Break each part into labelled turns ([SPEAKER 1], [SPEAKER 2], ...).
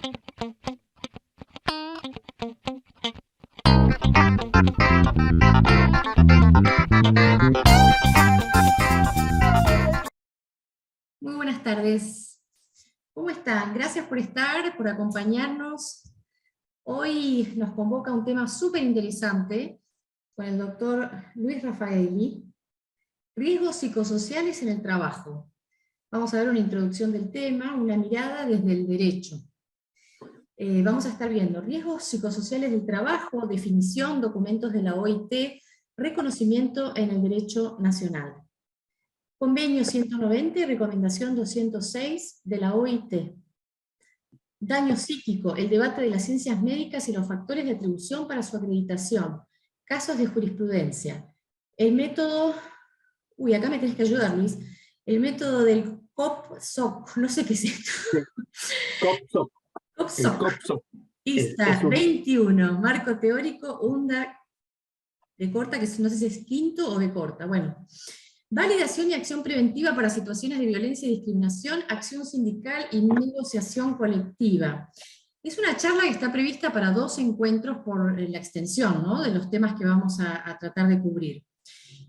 [SPEAKER 1] Muy buenas tardes. ¿Cómo están? Gracias por estar, por acompañarnos. Hoy nos convoca un tema súper interesante con el doctor Luis Raffaelli, riesgos psicosociales en el trabajo. Vamos a ver una introducción del tema, una mirada desde el derecho. Vamos a estar viendo riesgos psicosociales del trabajo, definición, documentos de la OIT, reconocimiento en el derecho nacional. Convenio 190 y recomendación 206 de la OIT. Daño psíquico, el debate de las ciencias médicas y los factores de atribución para su acreditación. Casos de jurisprudencia. El método, acá me tenés que ayudar, Luis. El método del COP-SOC, no sé qué es esto.
[SPEAKER 2] Sí. COP-SOC. El
[SPEAKER 1] COP-SOC.
[SPEAKER 2] COP-SOC
[SPEAKER 1] ISTA 21, marco teórico, UNDA de corta, que no sé si es quinto o de corta. Bueno. Validación y acción preventiva para situaciones de violencia y discriminación, acción sindical y negociación colectiva. Es una charla que está prevista para 2 encuentros por la extensión, ¿no?, de los temas que vamos a tratar de cubrir.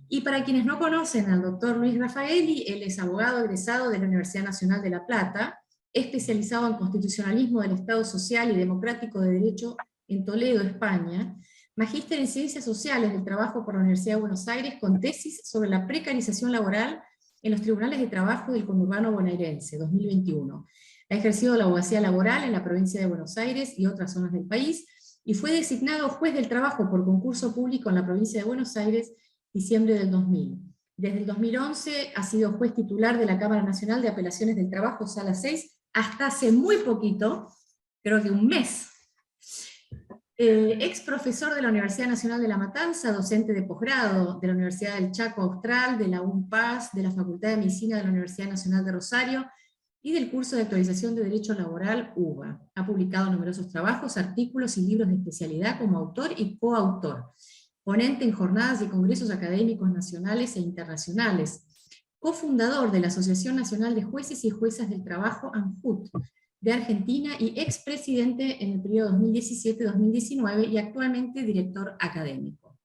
[SPEAKER 1] Y para quienes no conocen al doctor Luis Raffaelli, él es abogado egresado de la Universidad Nacional de La Plata, especializado en constitucionalismo del Estado Social y Democrático de Derecho en Toledo, España, magíster en Ciencias Sociales del Trabajo por la Universidad de Buenos Aires, con tesis sobre la precarización laboral en los tribunales de trabajo del conurbano bonaerense, 2021. Ha ejercido la abogacía laboral en la provincia de Buenos Aires y otras zonas del país, y fue designado juez del trabajo por concurso público en la provincia de Buenos Aires, diciembre del 2000. Desde el 2011 ha sido juez titular de la Cámara Nacional de Apelaciones del Trabajo, Sala 6, hasta hace muy poquito, creo que un mes. Ex profesor de la Universidad Nacional de La Matanza, docente de posgrado de la Universidad del Chaco Austral, de la UNPAS, de la Facultad de Medicina de la Universidad Nacional de Rosario, y del curso de actualización de Derecho Laboral UBA. Ha publicado numerosos trabajos, artículos y libros de especialidad como autor y coautor. Ponente en jornadas y congresos académicos nacionales e internacionales. Cofundador de la Asociación Nacional de Jueces y Juezas del Trabajo, ANJUT, de Argentina, y expresidente en el periodo 2017-2019 y actualmente director académico.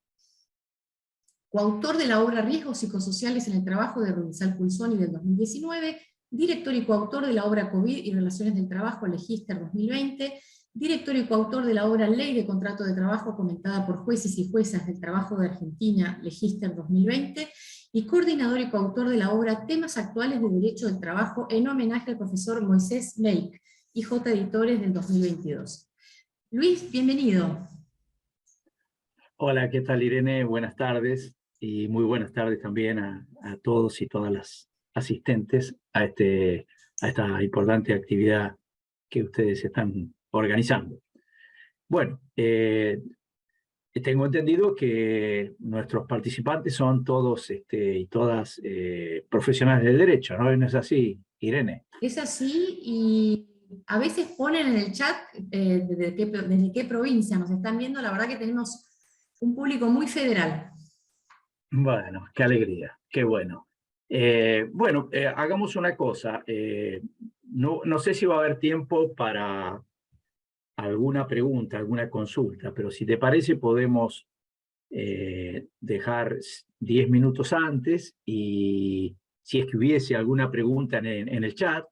[SPEAKER 1] Coautor de la obra Riesgos psicosociales en el trabajo de Rubinzal Pulsoni del 2019, director y coautor de la obra COVID y Relaciones del Trabajo, Legister 2020, director y coautor de la obra Ley de Contrato de Trabajo comentada por jueces y juezas del trabajo de Argentina, Legister 2020, y coordinador y coautor de la obra Temas Actuales de Derecho del Trabajo en homenaje al profesor Moisés Meik, IJ Editores del 2022. Luis, bienvenido.
[SPEAKER 2] Hola, ¿qué tal, Irene? Buenas tardes, y muy buenas tardes también a todos y todas las asistentes a esta importante actividad que ustedes están organizando. Bueno, tengo entendido que nuestros participantes son todos y todas profesionales del derecho, ¿no? ¿No es así, Irene?
[SPEAKER 1] Es así, y a veces ponen en el chat desde qué provincia nos están viendo. La verdad que tenemos un público muy federal.
[SPEAKER 2] Bueno, qué alegría, qué bueno. Hagamos una cosa. No sé si va a haber tiempo para alguna pregunta, alguna consulta, pero si te parece podemos dejar 10 minutos antes, y si es que hubiese alguna pregunta en el chat,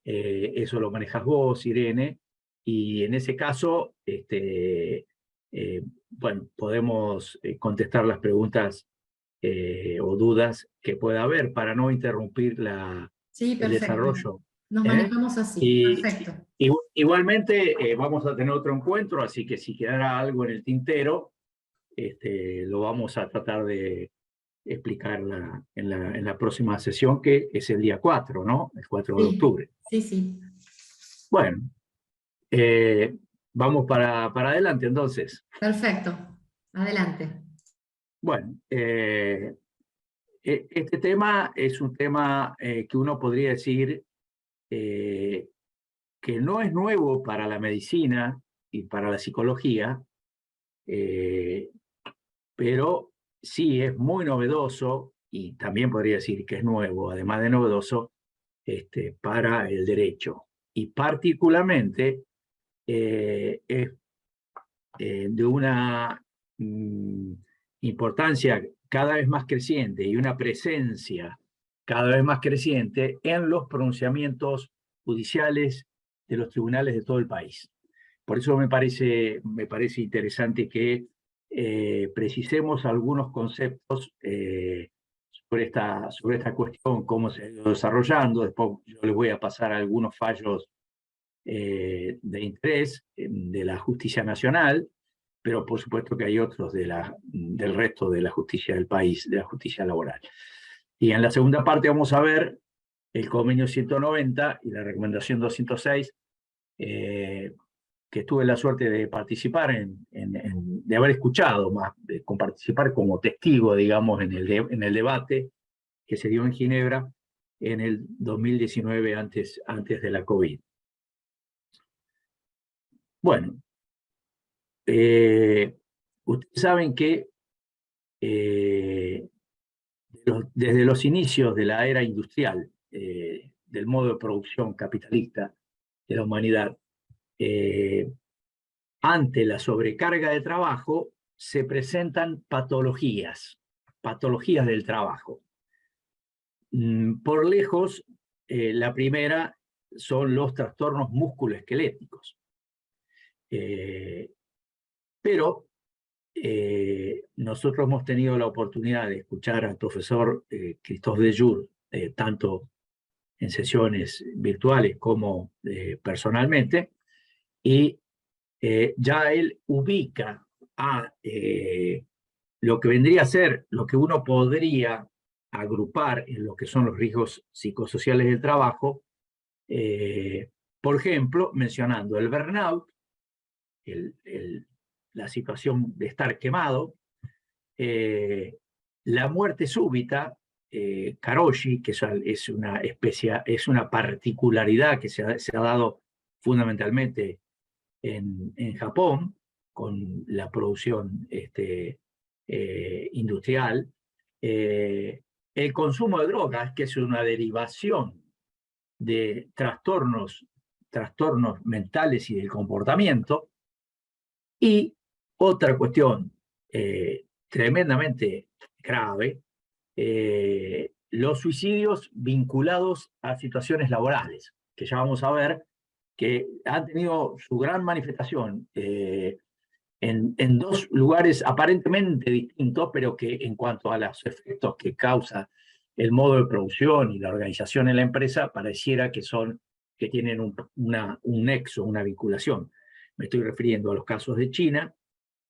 [SPEAKER 2] eso lo manejas vos, Irene, y en ese caso, podemos contestar las preguntas o dudas que pueda haber para no interrumpir
[SPEAKER 1] Sí,
[SPEAKER 2] el
[SPEAKER 1] perfecto.
[SPEAKER 2] desarrollo.
[SPEAKER 1] Nos manejamos así, perfecto.
[SPEAKER 2] Igualmente vamos a tener otro encuentro, así que si quedara algo en el tintero, lo vamos a tratar de explicar en la próxima sesión, que es el día 4, ¿no? El 4 de octubre.
[SPEAKER 1] Sí.
[SPEAKER 2] Bueno, vamos para adelante entonces.
[SPEAKER 1] Perfecto, adelante.
[SPEAKER 2] Bueno, este tema es un tema que uno podría decir que no es nuevo para la medicina y para la psicología, pero sí es muy novedoso, y también podría decir que es nuevo, además de novedoso, para el derecho. Y particularmente es de una importancia cada vez más creciente y una presencia cada vez más creciente en los pronunciamientos judiciales de los tribunales de todo el país. Por eso me parece interesante que precisemos algunos conceptos sobre esta cuestión, cómo se ha ido desarrollando. Después yo les voy a pasar algunos fallos de interés de la justicia nacional, pero por supuesto que hay otros del resto de la justicia del país, de la justicia laboral. Y en la segunda parte vamos a ver el convenio 190 y la recomendación 206, que tuve la suerte de participar, de haber escuchado, con participar como testigo, digamos, en el debate que se dio en Ginebra en el 2019, antes de la COVID. Bueno, ustedes saben que desde los inicios de la era industrial, del modo de producción capitalista de la humanidad, ante la sobrecarga de trabajo se presentan patologías del trabajo. Por lejos, la primera son los trastornos musculoesqueléticos. Pero nosotros hemos tenido la oportunidad de escuchar al profesor Christophe Dejour, tanto en sesiones virtuales como personalmente, y ya él ubica a lo que vendría a ser, lo que uno podría agrupar en lo que son los riesgos psicosociales del trabajo, por ejemplo, mencionando el burnout, la situación de estar quemado, la muerte súbita, karoshi, que es una particularidad que se ha dado fundamentalmente en Japón, con la producción industrial, el consumo de drogas, que es una derivación de trastornos mentales y del comportamiento. Y otra cuestión tremendamente grave, los suicidios vinculados a situaciones laborales, que ya vamos a ver que han tenido su gran manifestación en dos lugares aparentemente distintos, pero que en cuanto a los efectos que causa el modo de producción y la organización en la empresa, pareciera que tienen un nexo, una vinculación. Me estoy refiriendo a los casos de China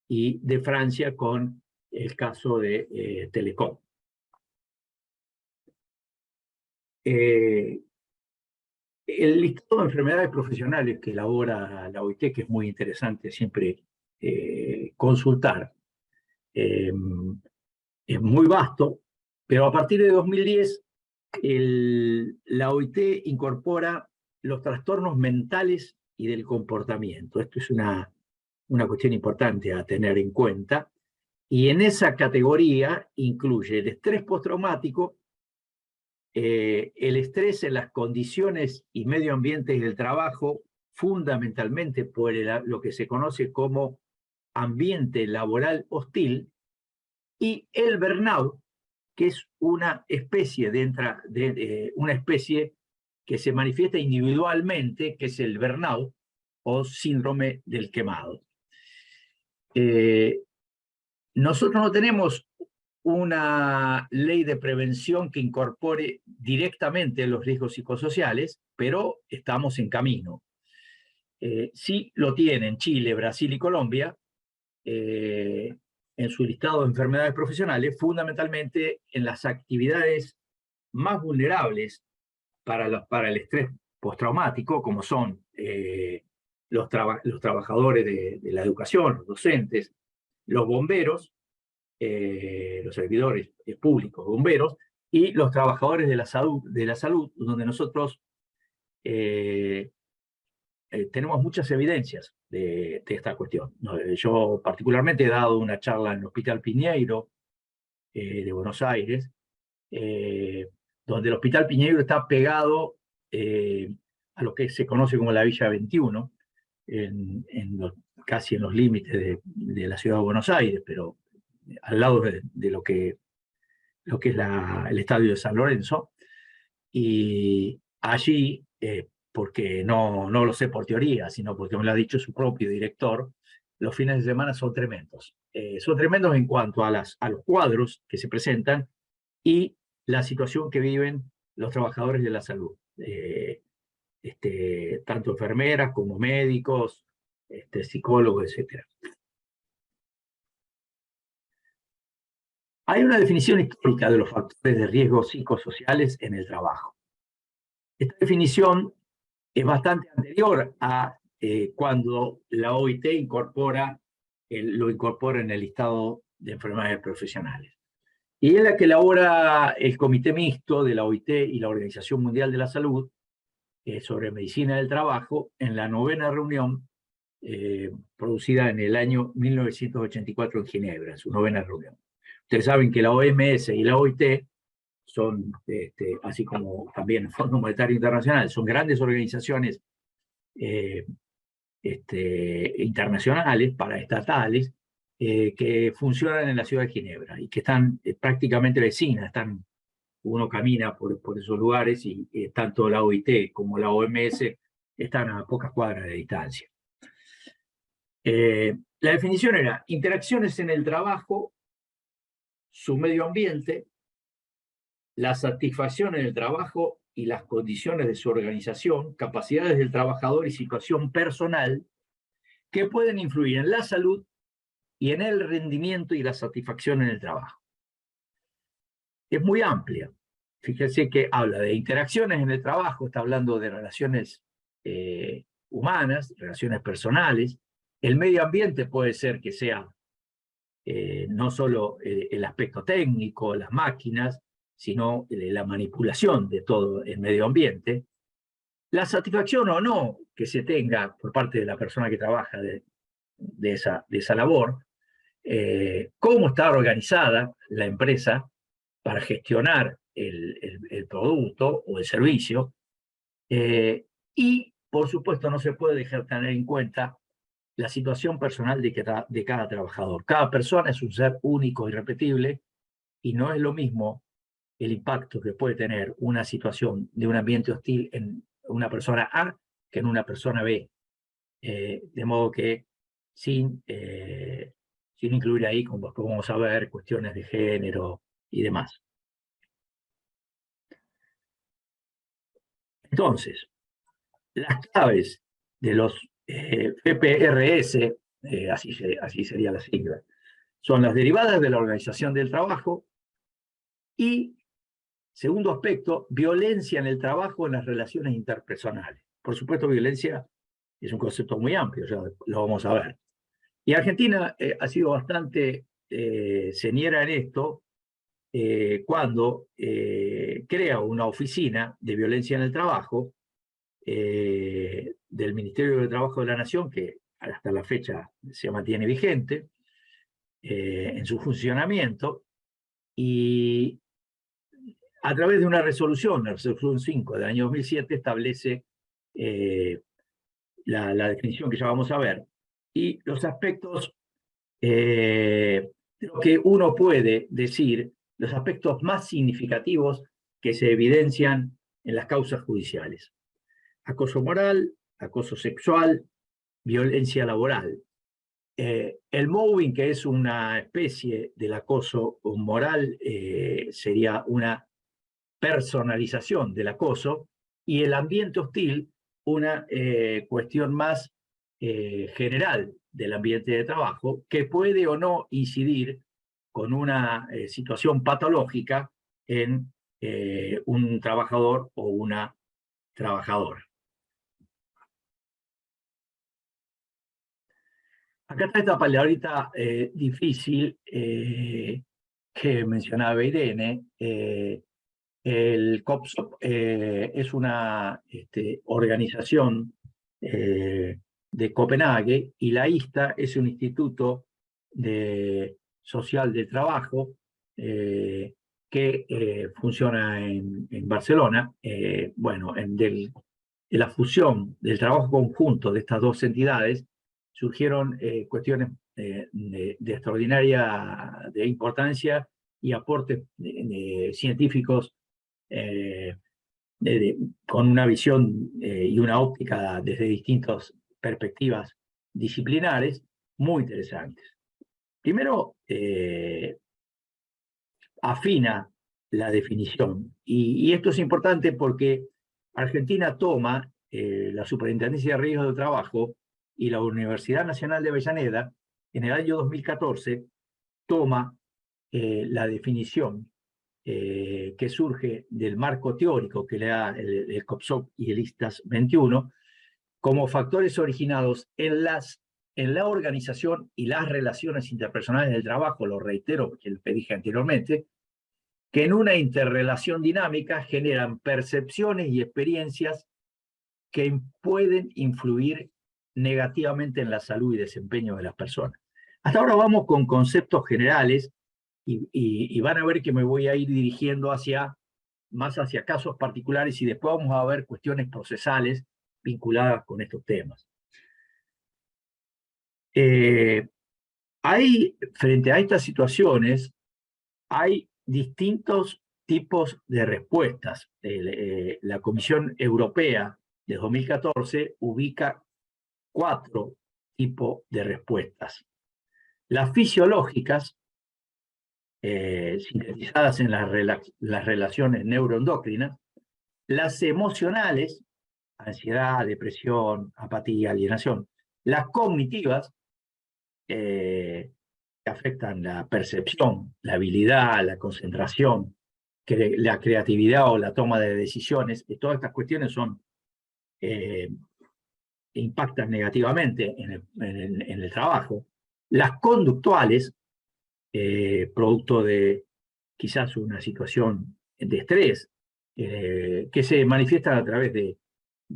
[SPEAKER 2] y de Francia con el caso de Telecom. El listado de enfermedades profesionales que elabora la OIT, que es muy interesante siempre consultar, es muy vasto, pero a partir de 2010 la OIT incorpora los trastornos mentales y del comportamiento. Esto es una cuestión importante a tener en cuenta, y en esa categoría incluye el estrés postraumático, el estrés en las condiciones y medio ambiente del trabajo, fundamentalmente por lo que se conoce como ambiente laboral hostil, y el burnout, que es una especie una especie que se manifiesta individualmente, que es el burnout o síndrome del quemado. Nosotros no tenemos una ley de prevención que incorpore directamente los riesgos psicosociales, pero estamos en camino. Sí lo tienen Chile, Brasil y Colombia en su listado de enfermedades profesionales, fundamentalmente en las actividades más vulnerables para el estrés postraumático, como son los trabajadores de la educación, los docentes, los bomberos, los servidores públicos, bomberos, y los trabajadores de la salud, donde nosotros tenemos muchas evidencias de esta cuestión. Yo particularmente he dado una charla en el Hospital Piñeiro de Buenos Aires, donde el Hospital Piñeiro está pegado a lo que se conoce como la Villa 21, casi en los límites de la ciudad de Buenos Aires, pero al lado de lo que es el estadio de San Lorenzo. Y allí, porque no lo sé por teoría, sino porque me lo ha dicho su propio director, los fines de semana son tremendos. Son tremendos en cuanto a los cuadros que se presentan y la situación que viven los trabajadores de la salud. Tanto enfermeras como médicos, psicólogos, etc. Hay una definición histórica de los factores de riesgo psicosociales en el trabajo. Esta definición es bastante anterior a cuando la OIT lo incorpora en el listado de enfermedades profesionales. Y es la que elabora el Comité Mixto de la OIT y la Organización Mundial de la Salud sobre medicina del trabajo en la 9ª reunión producida en el año 1984 en Ginebra, en su 9ª reunión. Ustedes saben que la OMS y la OIT son, así como también el Fondo Monetario Internacional, son grandes organizaciones internacionales, paraestatales, que funcionan en la ciudad de Ginebra y que están prácticamente vecinas, uno camina por esos lugares y tanto la OIT como la OMS están a pocas cuadras de distancia. La definición era interacciones en el trabajo, su medio ambiente, la satisfacción en el trabajo y las condiciones de su organización, capacidades del trabajador y situación personal que pueden influir en la salud y en el rendimiento y la satisfacción en el trabajo. Es muy amplia. Fíjense que habla de interacciones en el trabajo, está hablando de relaciones humanas, relaciones personales. El medio ambiente puede ser que sea no solo el aspecto técnico, las máquinas, sino la manipulación de todo el medio ambiente. La satisfacción o no que se tenga por parte de la persona que trabaja de esa labor, cómo está organizada la empresa para gestionar el producto o el servicio, y por supuesto no se puede dejar tener en cuenta la situación personal de cada trabajador. Cada persona es un ser único, irrepetible, y no es lo mismo el impacto que puede tener una situación de un ambiente hostil en una persona A que en una persona B. De modo que sin incluir ahí, como vamos a ver, cuestiones de género y demás. Entonces, las claves de los FPRS, así sería la sigla, son las derivadas de la organización del trabajo y, segundo aspecto, violencia en el trabajo en las relaciones interpersonales. Por supuesto, violencia es un concepto muy amplio, ya lo vamos a ver. Y Argentina ha sido bastante señera en esto cuando crea una oficina de violencia en el trabajo del Ministerio de Trabajo de la Nación, que hasta la fecha se mantiene vigente en su funcionamiento, y a través de una resolución, la resolución 5 del año 2007, establece la definición que ya vamos a ver, y los aspectos, lo que uno puede decir, los aspectos más significativos que se evidencian en las causas judiciales: acoso moral, acoso sexual, violencia laboral. El mobbing, que es una especie del acoso moral, sería una personalización del acoso, y el ambiente hostil, una cuestión más general del ambiente de trabajo, que puede o no incidir con una situación patológica en un trabajador o una trabajadora. Acá está esta palabrita difícil que mencionaba Irene. El COPSOP es una organización de Copenhague, y la ISTA es un instituto social de trabajo que funciona en Barcelona, bueno, la fusión del trabajo conjunto de estas dos entidades, surgieron cuestiones de extraordinaria importancia y aportes científicos con una visión y una óptica desde distintas perspectivas disciplinares muy interesantes. Primero, afina la definición, y esto es importante porque Argentina toma la Superintendencia de Riesgos de Trabajo y la Universidad Nacional de Avellaneda, en el año 2014, toma la definición que surge del marco teórico que le da el COPSOC y el ISTAS 21, como factores originados en la organización y las relaciones interpersonales del trabajo, lo reitero porque lo que dije anteriormente, que en una interrelación dinámica generan percepciones y experiencias que pueden influir negativamente en la salud y desempeño de las personas. Hasta ahora vamos con conceptos generales y van a ver que me voy a ir dirigiendo más hacia casos particulares y después vamos a ver cuestiones procesales vinculadas con estos temas. Frente a estas situaciones, hay distintos tipos de respuestas. La Comisión Europea de 2014 ubica 4 tipos de respuestas. Las fisiológicas, sintetizadas en las relaciones neuroendocrinas, las emocionales, ansiedad, depresión, apatía, alienación, las cognitivas, que afectan la percepción, la habilidad, la concentración, la creatividad o la toma de decisiones, y todas estas cuestiones impactan negativamente en el trabajo. Las conductuales, producto de quizás una situación de estrés, que se manifiestan a través de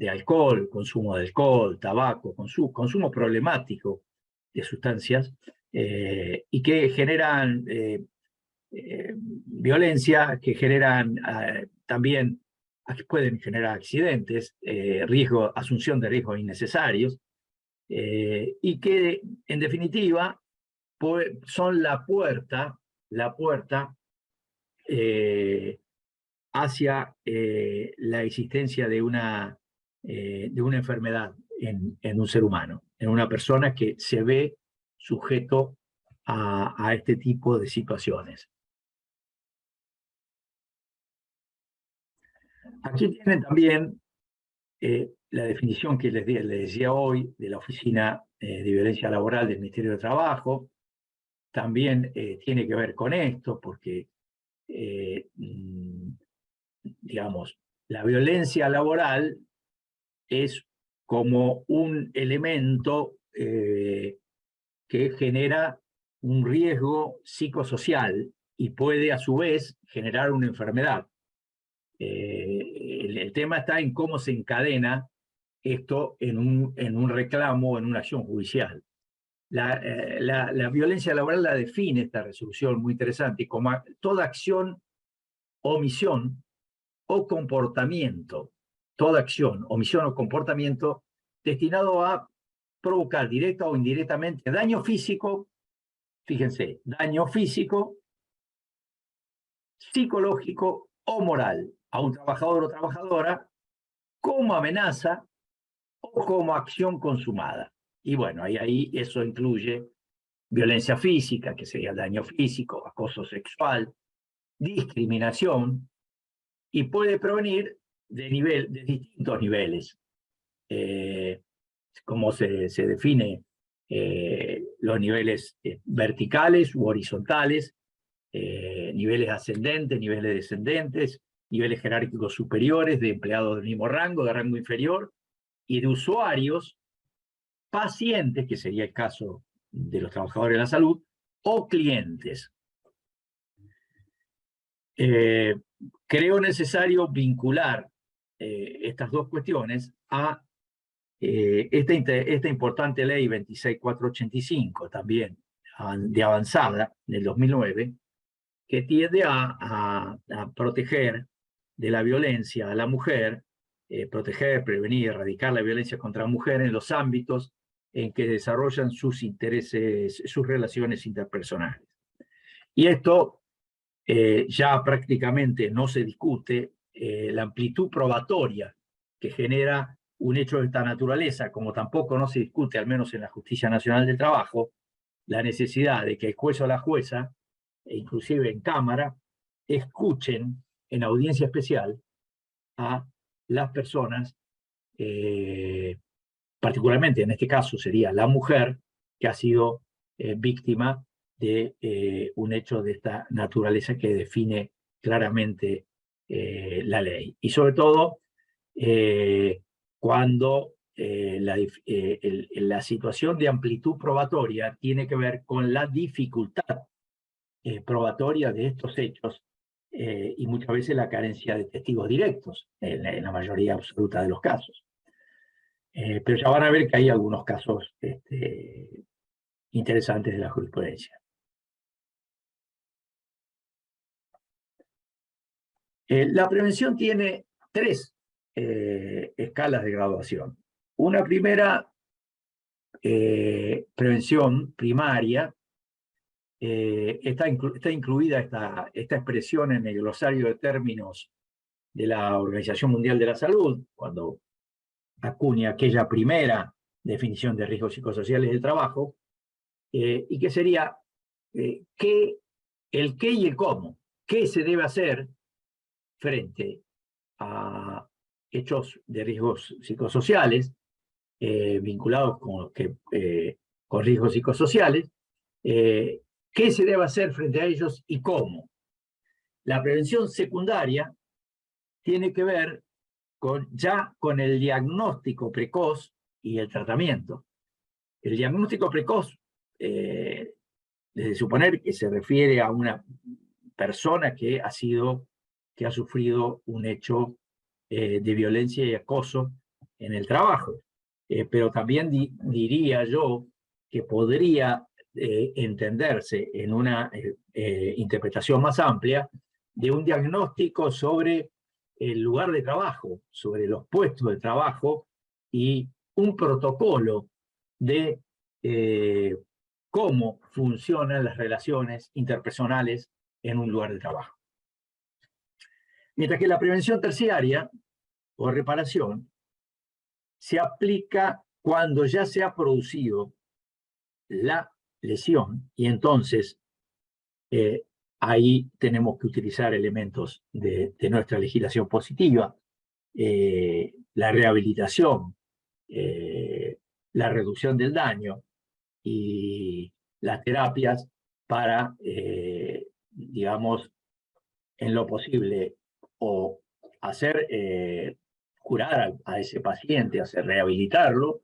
[SPEAKER 2] alcohol, consumo de alcohol, tabaco, consumo problemático de sustancias, y que generan violencia, que generan también, pueden generar accidentes, asunción de riesgos innecesarios, y que en definitiva son la puerta hacia la existencia de una enfermedad en un ser humano, en una persona que se ve sujeto a este tipo de situaciones. Aquí tienen también la definición que les decía hoy de la Oficina de Violencia Laboral del Ministerio de Trabajo. También tiene que ver con esto, porque, digamos, la violencia laboral es como un elemento que genera un riesgo psicosocial y puede a su vez generar una enfermedad. El tema está en cómo se encadena esto en un reclamo, en una acción judicial. La violencia laboral la define esta resolución muy interesante como toda acción, omisión o comportamiento, toda acción, omisión o comportamiento destinado a provocar directa o indirectamente daño físico, fíjense, daño físico, psicológico o moral a un trabajador o trabajadora como amenaza o como acción consumada. Y bueno, ahí eso incluye violencia física, que sería daño físico, acoso sexual, discriminación, y puede provenir de distintos niveles. Como se define los niveles verticales u horizontales, niveles ascendentes, niveles descendentes, niveles jerárquicos superiores de empleados del mismo rango, de rango inferior, y de usuarios, pacientes, que sería el caso de los trabajadores de la salud, o clientes. Creo necesario vincular estas dos cuestiones a esta importante ley 26485, también de avanzada, del 2009, que tiende a proteger de la violencia a la mujer proteger, prevenir y erradicar la violencia contra la mujer en los ámbitos en que desarrollan sus intereses, sus relaciones interpersonales. Y esto ya prácticamente no se discute, la amplitud probatoria que genera un hecho de esta naturaleza, como tampoco no se discute, al menos en la Justicia Nacional del Trabajo, la necesidad de que el juez o la jueza, e inclusive en cámara, escuchen en audiencia especial a las personas, particularmente en este caso sería la mujer que ha sido víctima de un hecho de esta naturaleza que define claramente la ley. Y sobre todo cuando la situación de amplitud probatoria tiene que ver con la dificultad probatoria de estos hechos y muchas veces la carencia de testigos directos en la mayoría absoluta de los casos. Pero ya van a ver que hay algunos casos interesantes de la jurisprudencia. La prevención tiene tres escalas de graduación. Una primera, prevención primaria, está incluida esta expresión en el glosario de términos de la Organización Mundial de la Salud, cuando acuña aquella primera definición de riesgos psicosociales del trabajo, y que sería el qué y el cómo, qué se debe hacer frente a hechos de riesgos psicosociales vinculados con riesgos psicosociales, qué se debe hacer frente a ellos y cómo. La prevención secundaria tiene que ver ya con el diagnóstico precoz y el tratamiento. El diagnóstico precoz, desde suponer que se refiere a una persona que ha sufrido un hecho de violencia y acoso en el trabajo. Pero también diría yo que podría entenderse en una interpretación más amplia de un diagnóstico sobre el lugar de trabajo, sobre los puestos de trabajo y un protocolo de cómo funcionan las relaciones interpersonales en un lugar de trabajo. Mientras que la prevención terciaria o reparación se aplica cuando ya se ha producido la lesión y entonces ahí tenemos que utilizar elementos de nuestra legislación positiva, la rehabilitación, la reducción del daño y las terapias para, digamos, en lo posible, o hacer curar a ese paciente, hacer rehabilitarlo,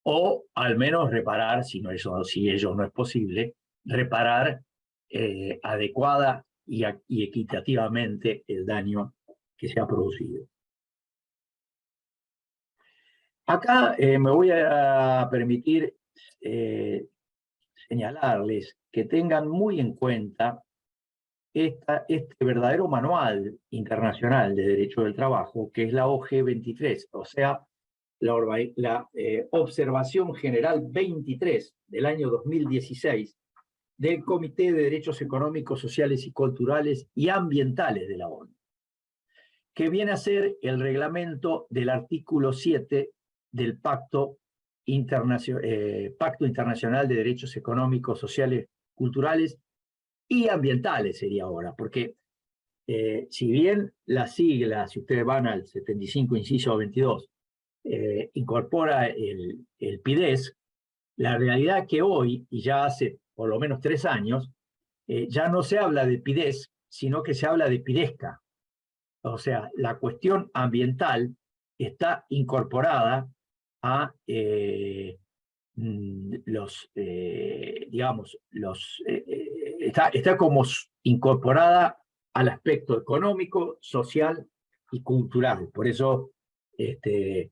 [SPEAKER 2] o al menos reparar, si ello no es posible, reparar adecuada y equitativamente el daño que se ha producido. Acá me voy a permitir señalarles que tengan muy en cuenta este verdadero manual internacional de derecho del trabajo, que es la OG 23, o sea, la Observación General 23 del año 2016 del Comité de Derechos Económicos, Sociales y Culturales y Ambientales de la ONU, que viene a ser el reglamento del artículo 7 del Pacto Internacional de Derechos Económicos, Sociales, Culturales y Ambientales sería ahora, porque si bien la sigla, si ustedes van al 75 inciso 22, incorpora el PIDES, la realidad es que hoy, y ya hace por lo menos 3 años, ya no se habla de PIDES, sino que se habla de PIDESCA. O sea, la cuestión ambiental está incorporada a está como incorporada al aspecto económico, social y cultural. Por eso que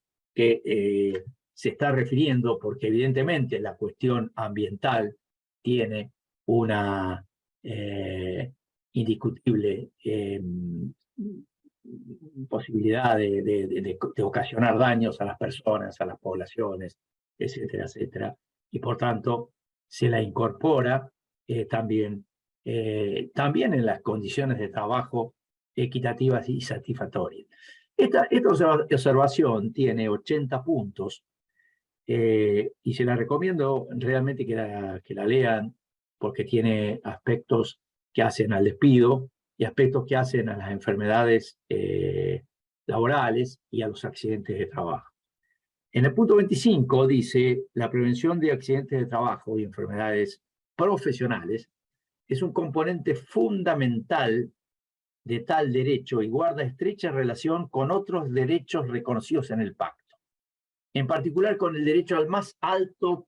[SPEAKER 2] se está refiriendo, porque evidentemente la cuestión ambiental tiene una indiscutible posibilidad de ocasionar daños a las personas, a las poblaciones, etcétera, etcétera. Y por tanto, se la incorpora también en las condiciones de trabajo equitativas y satisfactorias. Esta observación tiene 80 puntos y se la recomiendo realmente que la lean porque tiene aspectos que hacen al despido y aspectos que hacen a las enfermedades laborales y a los accidentes de trabajo. En el punto 25 dice, la prevención de accidentes de trabajo y enfermedades profesionales es un componente fundamental de tal derecho y guarda estrecha relación con otros derechos reconocidos en el pacto, en particular con el derecho al más alto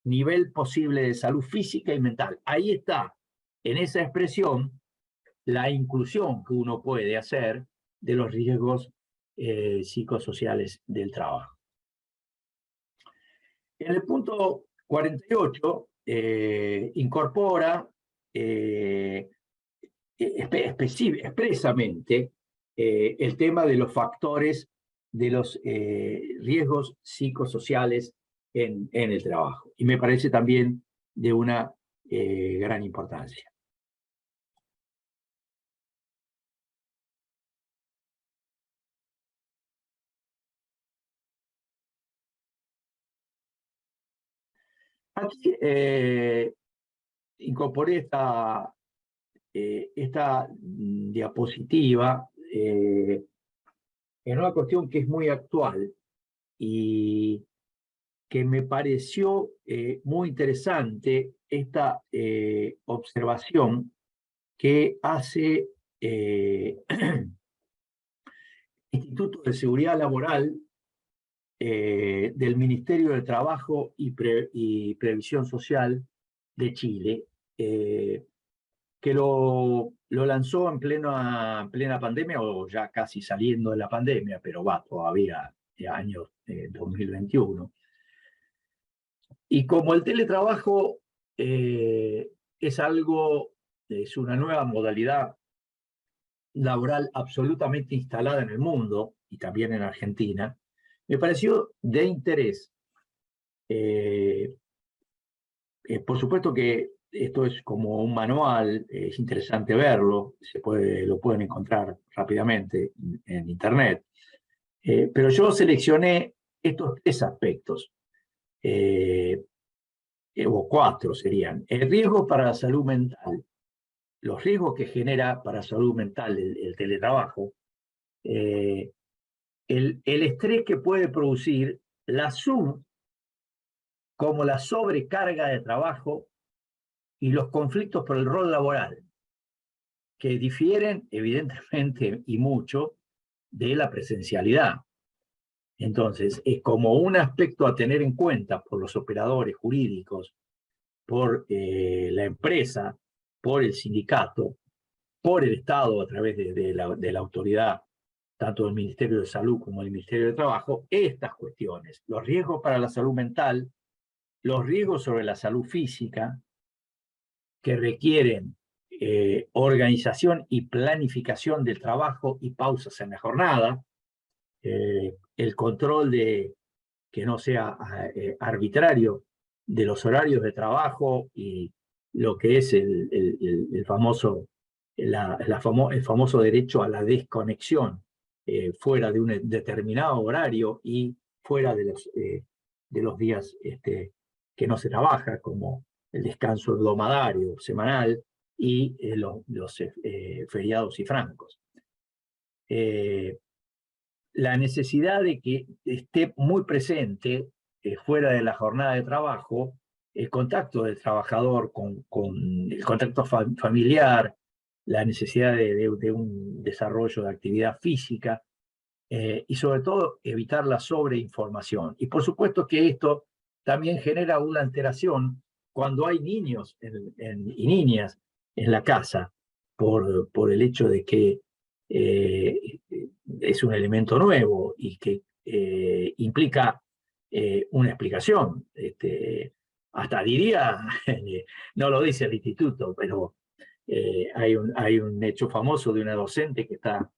[SPEAKER 2] nivel posible de salud física y mental. Ahí está, en esa expresión, la inclusión que uno puede hacer de los riesgos psicosociales del trabajo. En el punto 48 incorpora expresamente el tema de los factores de los riesgos psicosociales en el trabajo. Y me parece también de una gran importancia. Aquí incorporé esta diapositiva en una cuestión que es muy actual y que me pareció muy interesante esta observación que hace Instituto de Seguridad Laboral del Ministerio de Trabajo y Previsión Social de Chile, que lo lanzó en plena pandemia o ya casi saliendo de la pandemia, pero va todavía de año 2021. Y como el teletrabajo es una nueva modalidad laboral absolutamente instalada en el mundo y también en Argentina, me pareció de interés. Por supuesto que esto es como un manual, es interesante verlo, lo pueden encontrar rápidamente en Internet, pero yo seleccioné estos 3 aspectos, o 4 serían. El riesgo para la salud mental, los riesgos que genera para la salud mental el teletrabajo, el estrés que puede producir, como la sobrecarga de trabajo y los conflictos por el rol laboral, que difieren evidentemente y mucho de la presencialidad. Entonces, es como un aspecto a tener en cuenta por los operadores jurídicos, por la empresa, por el sindicato, por el Estado a través de la autoridad, tanto del Ministerio de Salud como del Ministerio de Trabajo, estas cuestiones, los riesgos para la salud mental, los riesgos sobre la salud física, que requieren organización y planificación del trabajo y pausas en la jornada, el control que no sea arbitrario de los horarios de trabajo y lo que es el famoso derecho a la desconexión fuera de un determinado horario y fuera de los días que no se trabaja, como el descanso hebdomadario, semanal y los feriados y francos. La necesidad de que esté muy presente fuera de la jornada de trabajo el contacto del trabajador con el contacto familiar, la necesidad de un desarrollo de actividad física y sobre todo evitar la sobreinformación. Y por supuesto que esto también genera una alteración cuando hay niños y niñas en la casa por el hecho de que es un elemento nuevo y que implica una explicación. Hasta diría, no lo dice el instituto, pero hay un hecho famoso de una docente que está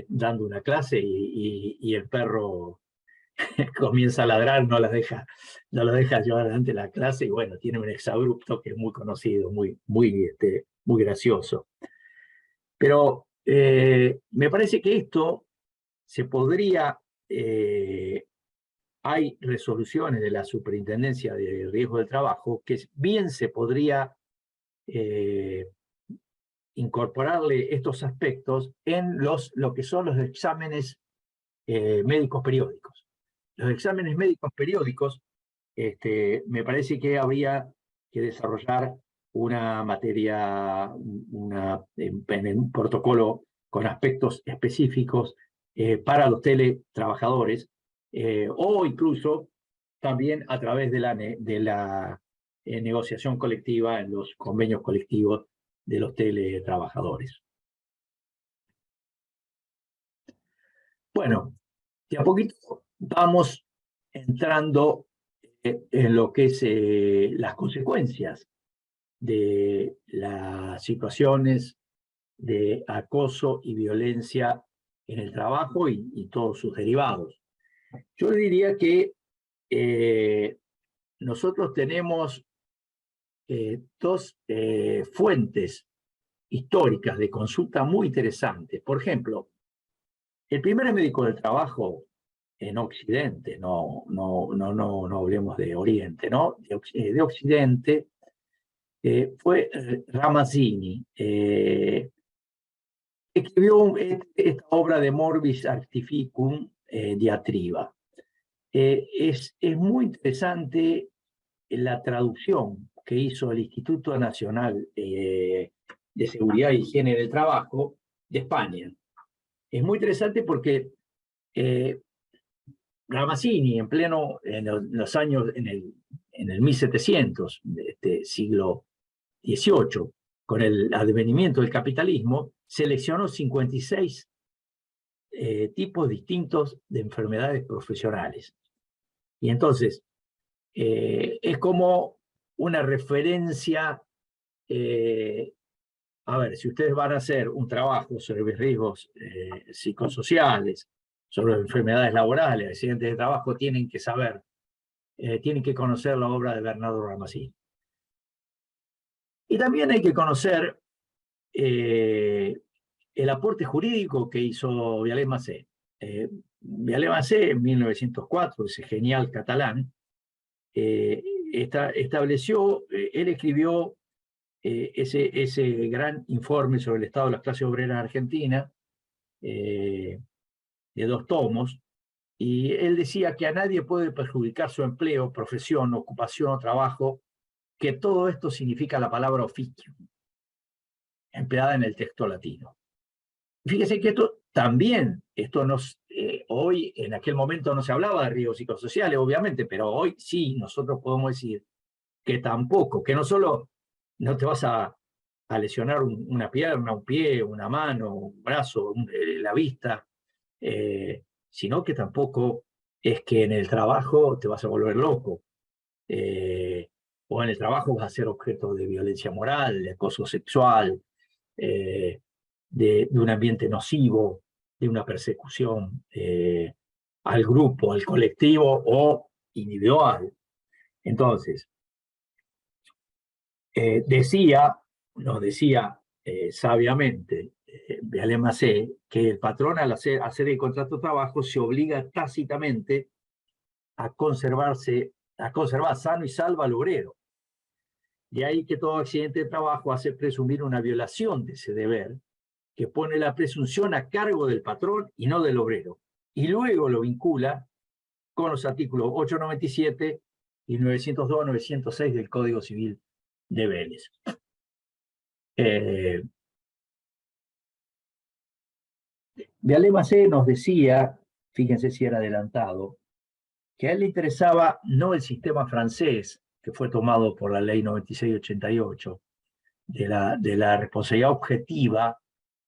[SPEAKER 2] dando una clase y el perro comienza a ladrar, no lo deja llevar adelante la clase, y bueno, tiene un exabrupto que es muy conocido, muy gracioso. Pero me parece que esto se podría, hay resoluciones de la Superintendencia de Riesgo del Trabajo que bien se podría incorporarle estos aspectos en lo que son los exámenes médicos periódicos. Los exámenes médicos periódicos, me parece que habría que desarrollar una materia, en un protocolo con aspectos específicos para los teletrabajadores, o incluso también a través de la negociación colectiva en los convenios colectivos de los teletrabajadores. Bueno, de a poquito vamos entrando en lo que es las consecuencias de las situaciones de acoso y violencia en el trabajo y todos sus derivados. Yo diría que nosotros tenemos dos fuentes históricas de consulta muy interesantes. Por ejemplo, el primer médico del trabajo en Occidente, no hablemos de Oriente, ¿no? De Occidente, fue Ramazzini. Escribió esta obra de Morbis Artificum Diatriba. Es muy interesante la traducción que hizo el Instituto Nacional de Seguridad e Higiene del Trabajo de España. Es muy interesante porque Ramazzini, en los años, en el 1700, siglo XVIII, con el advenimiento del capitalismo, seleccionó 56 tipos distintos de enfermedades profesionales. Y entonces, es como una referencia. A ver, si ustedes van a hacer un trabajo sobre riesgos psicosociales, sobre enfermedades laborales, accidentes de trabajo, tienen que saber, tienen que conocer la obra de Bernardo Ramazzini. Y también hay que conocer el aporte jurídico que hizo Vialet Massé. Vialet Massé, en 1904, ese genial catalán, estableció, él escribió ese gran informe sobre el estado de las clases obreras argentinas, de 2 tomos, y él decía que a nadie puede perjudicar su empleo, profesión, ocupación o trabajo, que todo esto significa la palabra oficio, empleada en el texto latino. Fíjese que esto también, hoy, en aquel momento no se hablaba de riesgos psicosociales, obviamente, pero hoy sí nosotros podemos decir que tampoco, que no solo no te vas a lesionar una pierna, un pie, una mano, un brazo, la vista, sino que tampoco es que en el trabajo te vas a volver loco, o en el trabajo vas a ser objeto de violencia moral, de acoso sexual, de un ambiente nocivo, de una persecución al grupo, al colectivo o individual. Entonces, nos decía sabiamente Vialet Massé, que el patrón al hacer el contrato de trabajo se obliga tácitamente a conservar sano y salvo al obrero. De ahí que todo accidente de trabajo hace presumir una violación de ese deber, que pone la presunción a cargo del patrón y no del obrero, y luego lo vincula con los artículos 897 y 902-906 del Código Civil de Vélez. Vialet Massé nos decía, fíjense si era adelantado, que a él le interesaba no el sistema francés, que fue tomado por la ley 9688, de la responsabilidad objetiva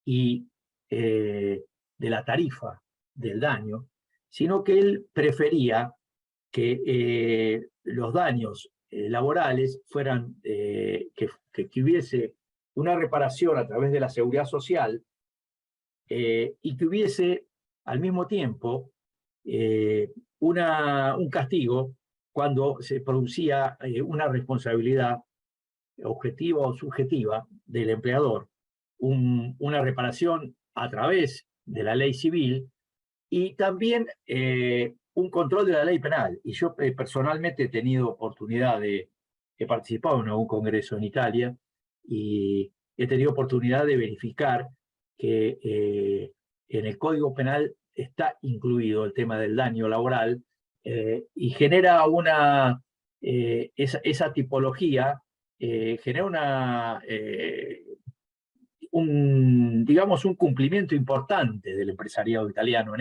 [SPEAKER 2] y de la tarifa del daño, sino que él prefería que los daños laborales fueran, que hubiese una reparación a través de la seguridad social y que hubiese al mismo tiempo un castigo cuando se producía una responsabilidad objetiva o subjetiva del empleador, una reparación a través de la ley civil y también un control de la ley penal. Y yo personalmente he tenido oportunidad he participado en un congreso en Italia y he tenido oportunidad de verificar que en el Código Penal está incluido el tema del daño laboral y genera esa tipología, genera digamos, un cumplimiento importante del empresariado italiano,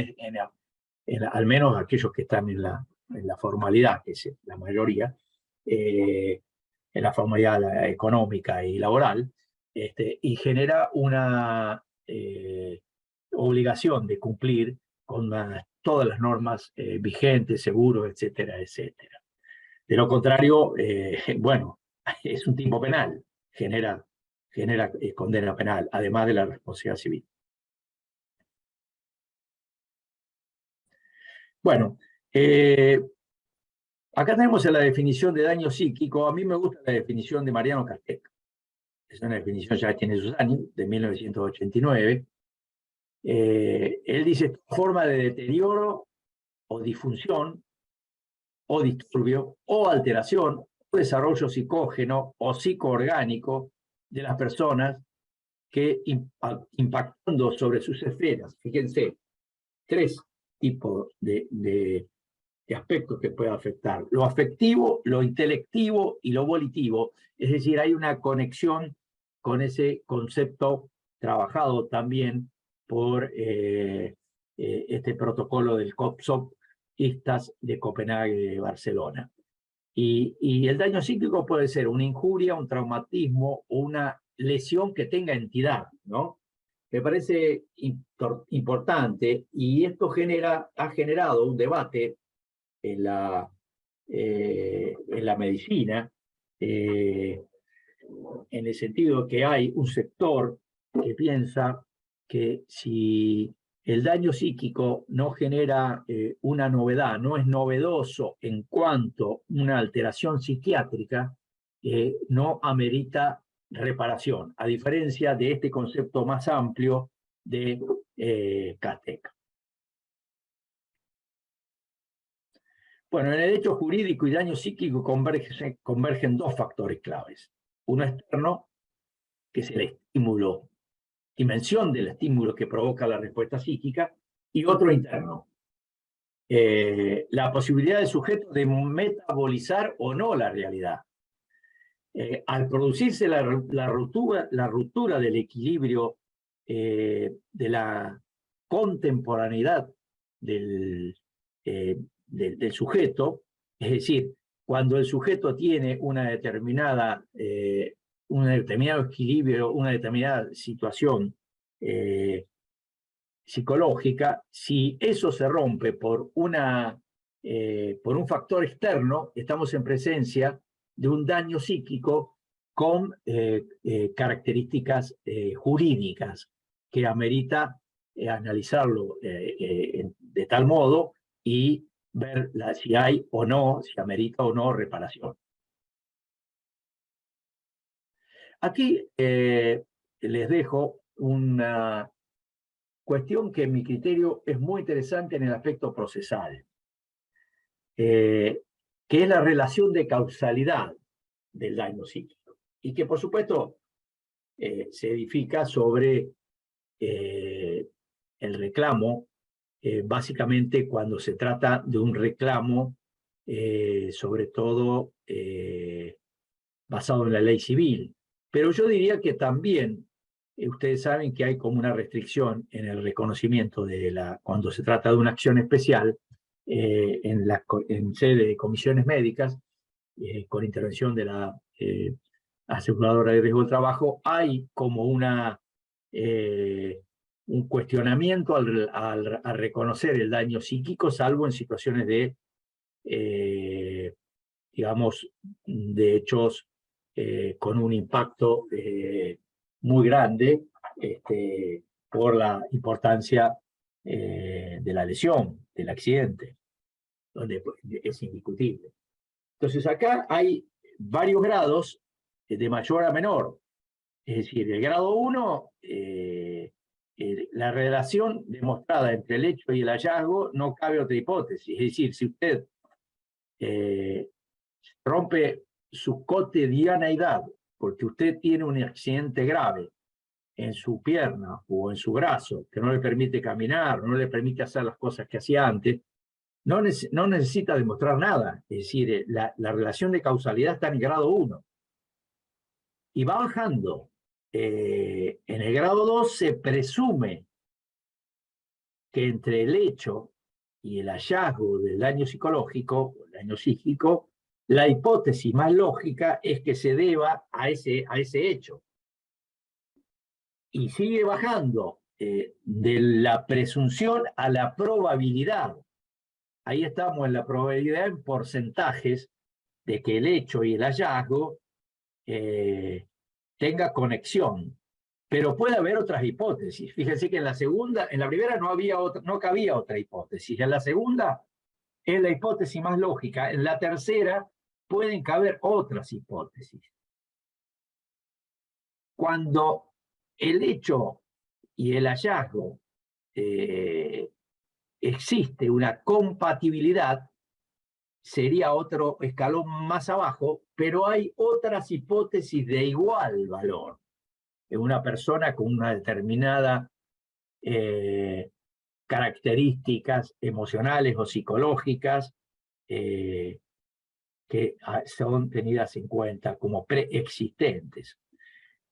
[SPEAKER 2] al menos aquellos que están en la formalidad, que es la mayoría, en la formalidad económica y laboral, y genera una obligación de cumplir con todas las normas vigentes, seguros, etcétera, etcétera. De lo contrario, bueno, es un tipo penal, genera condena penal, además de la responsabilidad civil. Bueno, acá tenemos la definición de daño psíquico. A mí me gusta la definición de Mariano Casteca. Es una definición ya que tiene sus años, de 1989. Él dice, forma de deterioro o disfunción o disturbio o alteración o desarrollo psicógeno o psicoorgánico de las personas que impactando sobre sus esferas, fíjense, 3 tipos de aspectos que puede afectar: lo afectivo, lo intelectivo y lo volitivo. Es decir, hay una conexión con ese concepto trabajado también por este protocolo del COPSOP ISTAS de Copenhague de Barcelona. Y el daño psíquico puede ser una injuria, un traumatismo o una lesión que tenga entidad, ¿no? Me parece importante, y esto ha generado un debate en la medicina, en el sentido que hay un sector que piensa que si el daño psíquico no genera una novedad, no es novedoso en cuanto a una alteración psiquiátrica, no amerita reparación, a diferencia de este concepto más amplio de Casteca. Bueno, en el hecho jurídico y daño psíquico convergen 2 factores claves. Uno externo, que es el estímulo, dimensión del estímulo que provoca la respuesta psíquica, y otro interno, la posibilidad del sujeto de metabolizar o no la realidad. Al producirse la ruptura del equilibrio de la contemporaneidad del sujeto, es decir, cuando el sujeto tiene un determinado equilibrio, una determinada situación psicológica, si eso se rompe por un factor externo, estamos en presencia de un daño psíquico con características jurídicas que amerita analizarlo de tal modo y ver si hay o no, si amerita o no reparación. Aquí les dejo una cuestión que en mi criterio es muy interesante en el aspecto procesal, que es la relación de causalidad del daño psíquico, y que por supuesto se edifica sobre el reclamo, básicamente cuando se trata de un reclamo, sobre todo basado en la ley civil. Pero yo diría que también, ustedes saben que hay como una restricción en el reconocimiento cuando se trata de una acción especial en sede de comisiones médicas, con intervención de la aseguradora de riesgo del trabajo, hay como un cuestionamiento al reconocer el daño psíquico, salvo en situaciones digamos, de hechos con un impacto muy grande, por la importancia de la lesión, del accidente, donde es indiscutible. Entonces acá hay varios grados de mayor a menor. Es decir, el grado 1, la relación demostrada entre el hecho y el hallazgo no cabe otra hipótesis. Es decir, si usted rompe su cotidianeidad porque usted tiene un accidente grave en su pierna o en su brazo que no le permite caminar, no le permite hacer las cosas que hacía antes, no necesita demostrar nada. Es decir, la relación de causalidad está en grado 1 y va bajando. En el grado 2 se presume que entre el hecho y el hallazgo del daño psicológico, o el daño psíquico, la hipótesis más lógica es que se deba a ese hecho. Y sigue bajando de la presunción a la probabilidad. Ahí estamos en la probabilidad en porcentajes de que el hecho y el hallazgo tenga conexión. Pero puede haber otras hipótesis. Fíjense que en la primera no cabía otra hipótesis. En la segunda es la hipótesis más lógica. En la tercera pueden caber otras hipótesis. Cuando el hecho y el hallazgo existe una compatibilidad, sería otro escalón más abajo, pero hay otras hipótesis de igual valor. Una persona con una determinada características emocionales o psicológicas que son tenidas en cuenta como preexistentes.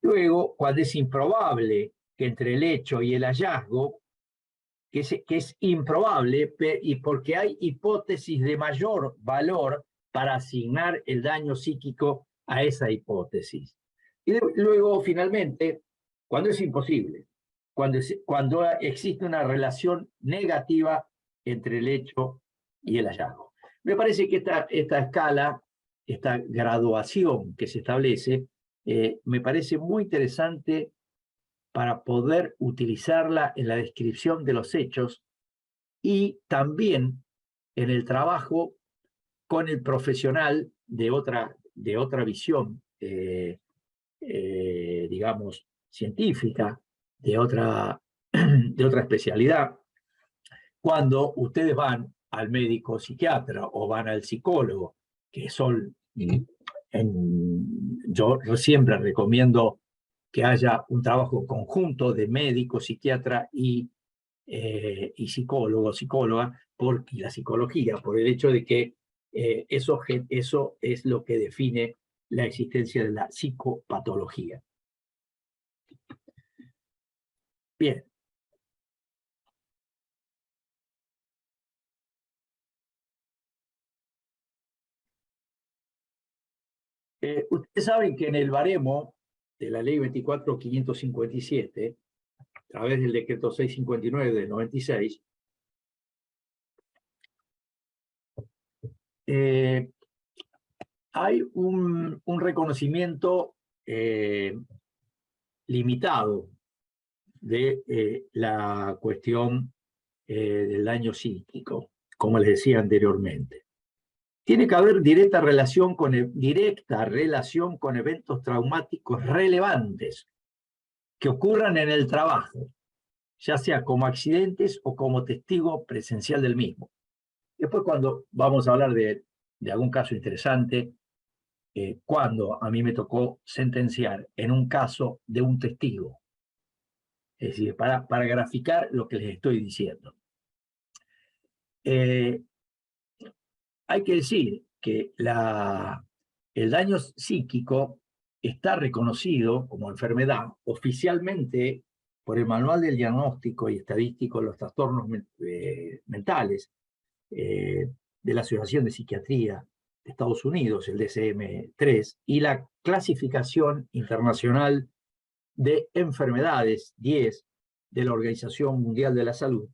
[SPEAKER 2] Luego, cuando es improbable que entre el hecho y el hallazgo, que es improbable, y porque hay hipótesis de mayor valor para asignar el daño psíquico a esa hipótesis. Y luego, finalmente, cuando es imposible, cuando existe una relación negativa entre el hecho y el hallazgo. Me parece que esta escala, esta graduación que se establece, me parece muy interesante para poder utilizarla en la descripción de los hechos y también en el trabajo con el profesional de otra visión, digamos, científica, de otra especialidad. Cuando ustedes van al médico psiquiatra o van al psicólogo, que son, yo siempre recomiendo que haya un trabajo conjunto de médico, psiquiatra y psicólogo, psicóloga, y la psicología, por el hecho de que eso es lo que define la existencia de la psicopatología. Bien. Ustedes saben que en el baremo de la ley 24.557, a través del decreto 659 del 96, hay un reconocimiento limitado de la cuestión del daño psíquico, como les decía anteriormente. Tiene que haber directa relación con eventos traumáticos relevantes que ocurran en el trabajo, ya sea como accidentes o como testigo presencial del mismo. Después, cuando vamos a hablar de algún caso interesante, cuando a mí me tocó sentenciar en un caso de un testigo, es decir, para graficar lo que les estoy diciendo. Hay que decir que el daño psíquico está reconocido como enfermedad oficialmente por el Manual del Diagnóstico y Estadístico de los Trastornos Mentales de la Asociación de Psiquiatría de Estados Unidos, el DSM-3, y la Clasificación Internacional de Enfermedades 10 de la Organización Mundial de la Salud,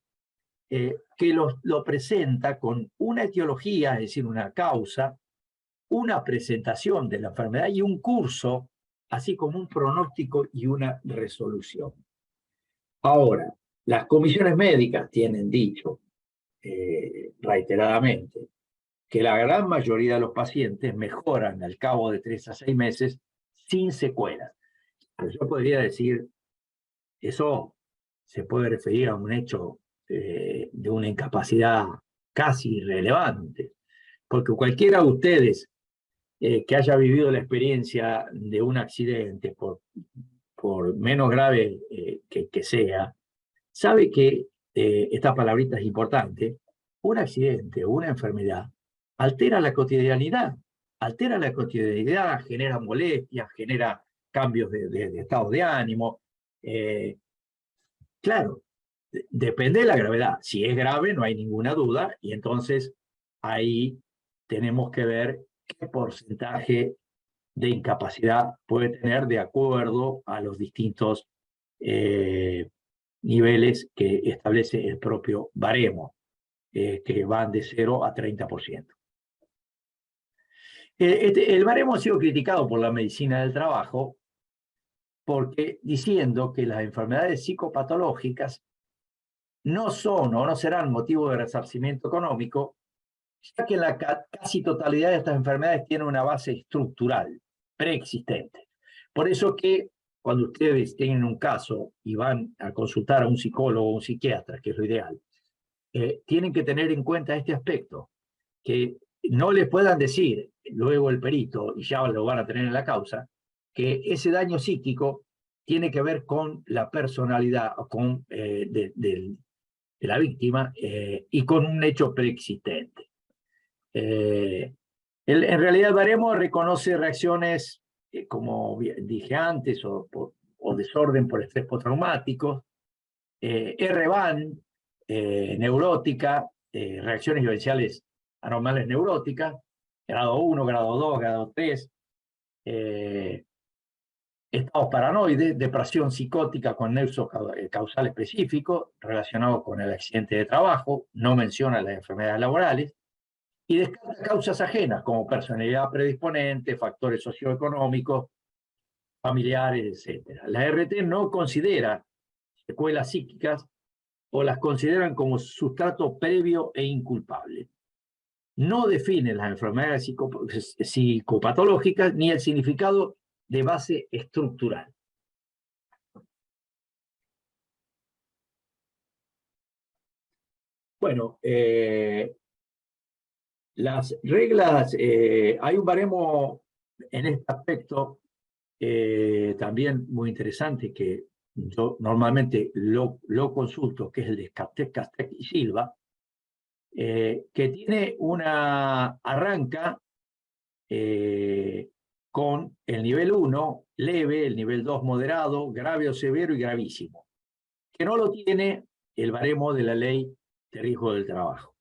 [SPEAKER 2] que lo presenta con una etiología, es decir, una causa, una presentación de la enfermedad y un curso, así como un pronóstico y una resolución.
[SPEAKER 3] Ahora, las comisiones médicas tienen dicho reiteradamente que la gran mayoría de los pacientes mejoran al cabo de 3 a 6 meses sin secuelas. Pero yo podría decir, eso se puede referir a un hecho de una incapacidad casi irrelevante, porque cualquiera de ustedes que haya vivido la experiencia de un accidente, por menos grave que sea, sabe que, esta palabrita es importante, un accidente o una enfermedad altera la cotidianidad, genera molestias, genera cambios de estado de ánimo. Claro, depende de la gravedad. Si es grave, no hay ninguna duda, y entonces ahí tenemos que ver qué porcentaje de incapacidad puede tener de acuerdo a los distintos niveles que establece el propio baremo, que van de 0 a 30%. El baremo ha sido criticado por la medicina del trabajo porque diciendo que las enfermedades psicopatológicas no son o no serán motivo de resarcimiento económico, ya que la casi totalidad de estas enfermedades tienen una base estructural preexistente. Por eso que cuando ustedes tienen un caso y van a consultar a un psicólogo o un psiquiatra, que es lo ideal, tienen que tener en cuenta este aspecto, que no les puedan decir luego el perito, y ya lo van a tener en la causa, que ese daño psíquico tiene que ver con la personalidad con, de la víctima y con un hecho preexistente. En realidad el baremo reconoce reacciones, como dije antes, o desorden por estrés postraumático, RBAN, neurótica, reacciones vivenciales anormales neuróticas, grado 1, grado 2, grado 3, estados paranoides, depresión psicótica con nexo causal específico relacionado con el accidente de trabajo, no menciona las enfermedades laborales, y descarta causas ajenas como personalidad predisponente, factores socioeconómicos, familiares, etc. La RT no considera secuelas psíquicas o las consideran como sustrato previo e inculpable. No define las enfermedades psicopatológicas ni el significado de base estructural. Bueno, las reglas, hay un baremo en este aspecto también muy interesante que yo normalmente lo consulto, que es el de Castex y Silva, que tiene arranca con el nivel 1 leve, el nivel 2 moderado, grave o severo y gravísimo, que no lo tiene el baremo de la ley de riesgo del trabajo.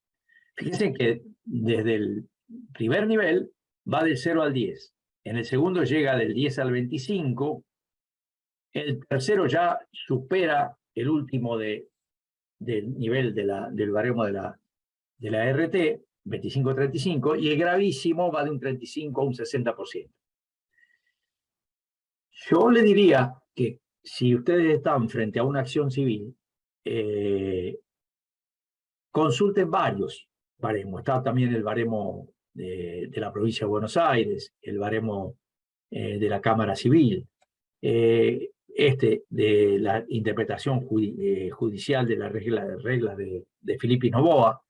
[SPEAKER 3] Fíjense que desde el primer nivel va del 0 al 10, en el segundo llega del 10 al 25, el tercero ya supera el último del nivel del baremo de la RT, 25-35, y el gravísimo va de un 35 a un 60%. Yo le diría que si ustedes están frente a una acción civil, consulten varios baremos. Está también el baremo de la provincia de Buenos Aires, el baremo de la Cámara Civil, de la interpretación judicial de la regla de Filippi Noboa.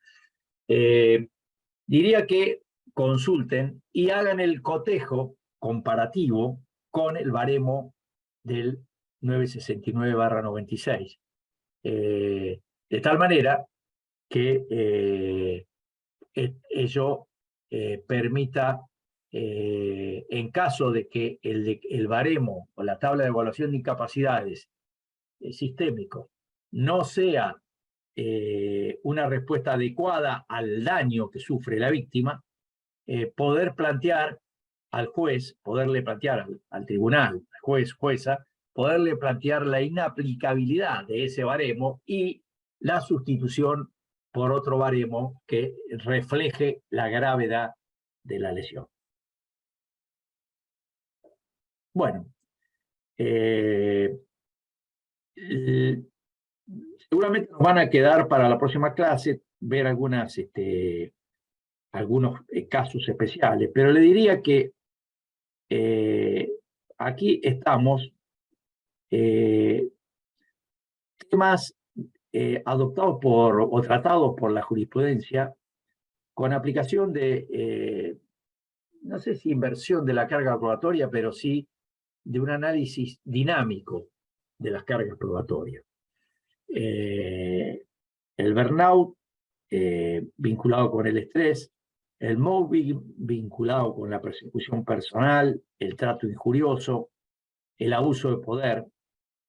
[SPEAKER 3] Diría que consulten y hagan el cotejo comparativo con el baremo del 969/96. De tal manera que ello permita, en caso de que el baremo o la tabla de evaluación de incapacidades sistémico no sea una respuesta adecuada al daño que sufre la víctima, poder plantear al juez, poderle plantear al tribunal, al juez, jueza, poderle plantear la inaplicabilidad de ese baremo y la sustitución por otro baremo que refleje la gravedad de la lesión. Bueno, Seguramente nos van a quedar para la próxima clase ver algunos casos especiales, pero le diría que aquí estamos temas adoptados o tratados por la jurisprudencia con aplicación de, no sé si inversión de la carga probatoria, pero sí de un análisis dinámico de las cargas probatorias. El burnout vinculado con el estrés, el mobbing vinculado con la persecución personal, el trato injurioso, el abuso de poder,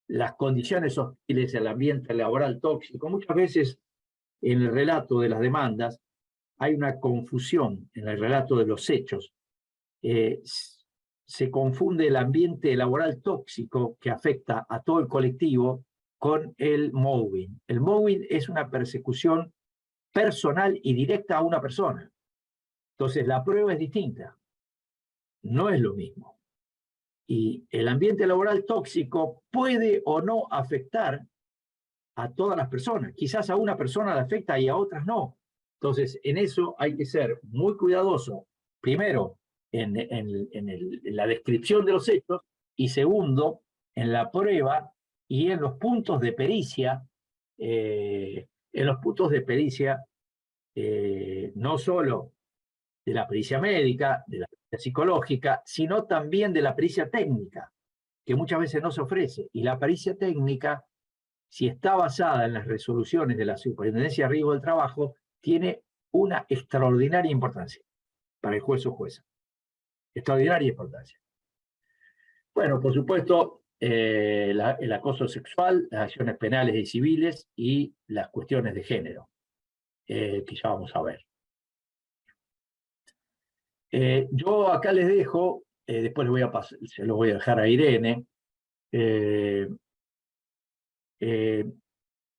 [SPEAKER 3] las condiciones hostiles, el ambiente laboral tóxico. Muchas veces en el relato de las demandas hay una confusión en el relato de los hechos. Se confunde el ambiente laboral tóxico que afecta a todo el colectivo con el mobbing. El mobbing es una persecución personal y directa a una persona. Entonces la prueba es distinta, no es lo mismo. Y el ambiente laboral tóxico puede o no afectar a todas las personas. Quizás a una persona le afecta y a otras no. Entonces en eso hay que ser muy cuidadoso. Primero, en la descripción de los hechos, y segundo, en la prueba y en los puntos de pericia, no solo de la pericia médica, de la pericia psicológica, sino también de la pericia técnica, que muchas veces no se ofrece. Y la pericia técnica, si está basada en las resoluciones de la Superintendencia de Riesgo del Trabajo, tiene una extraordinaria importancia para el juez o jueza. Extraordinaria importancia. Bueno, por supuesto, el acoso sexual, las acciones penales y civiles y las cuestiones de género, que ya vamos a ver. Yo acá les dejo, después se lo voy a dejar a Irene,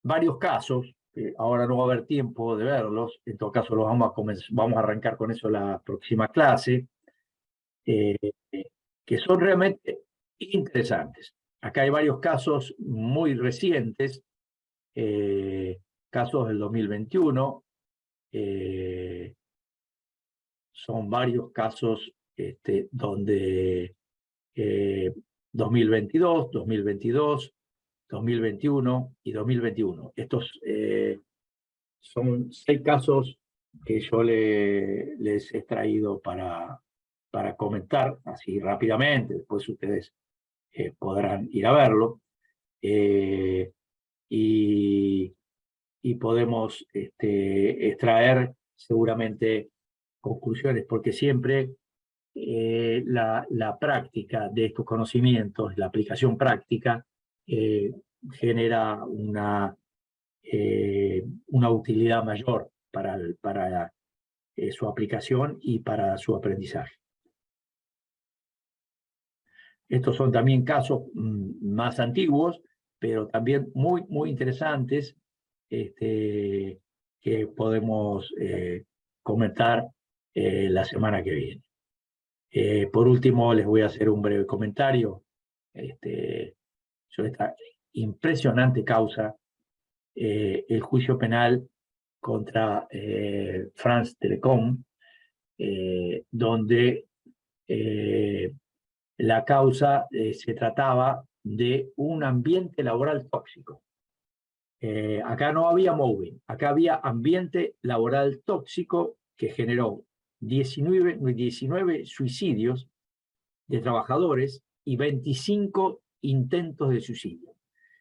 [SPEAKER 3] varios casos, ahora no va a haber tiempo de verlos, en todo caso vamos a arrancar con eso la próxima clase, que son realmente interesantes. Acá hay varios casos muy recientes, casos del 2021, son varios casos donde 2022, 2022, 2021 y 2021. Estos son 6 casos que yo les he traído para comentar así rápidamente, después ustedes podrán ir a verlo, y podemos extraer seguramente conclusiones, porque siempre la práctica de estos conocimientos, la aplicación práctica, genera una utilidad mayor para su aplicación y para su aprendizaje. Estos son también casos más antiguos, pero también muy, muy interesantes, que podemos comentar la semana que viene. Por último, les voy a hacer un breve comentario sobre esta impresionante causa, el juicio penal contra France Telecom, donde la causa se trataba de un ambiente laboral tóxico. Acá no había mobbing, acá había ambiente laboral tóxico que generó 19 suicidios de trabajadores y 25 intentos de suicidio.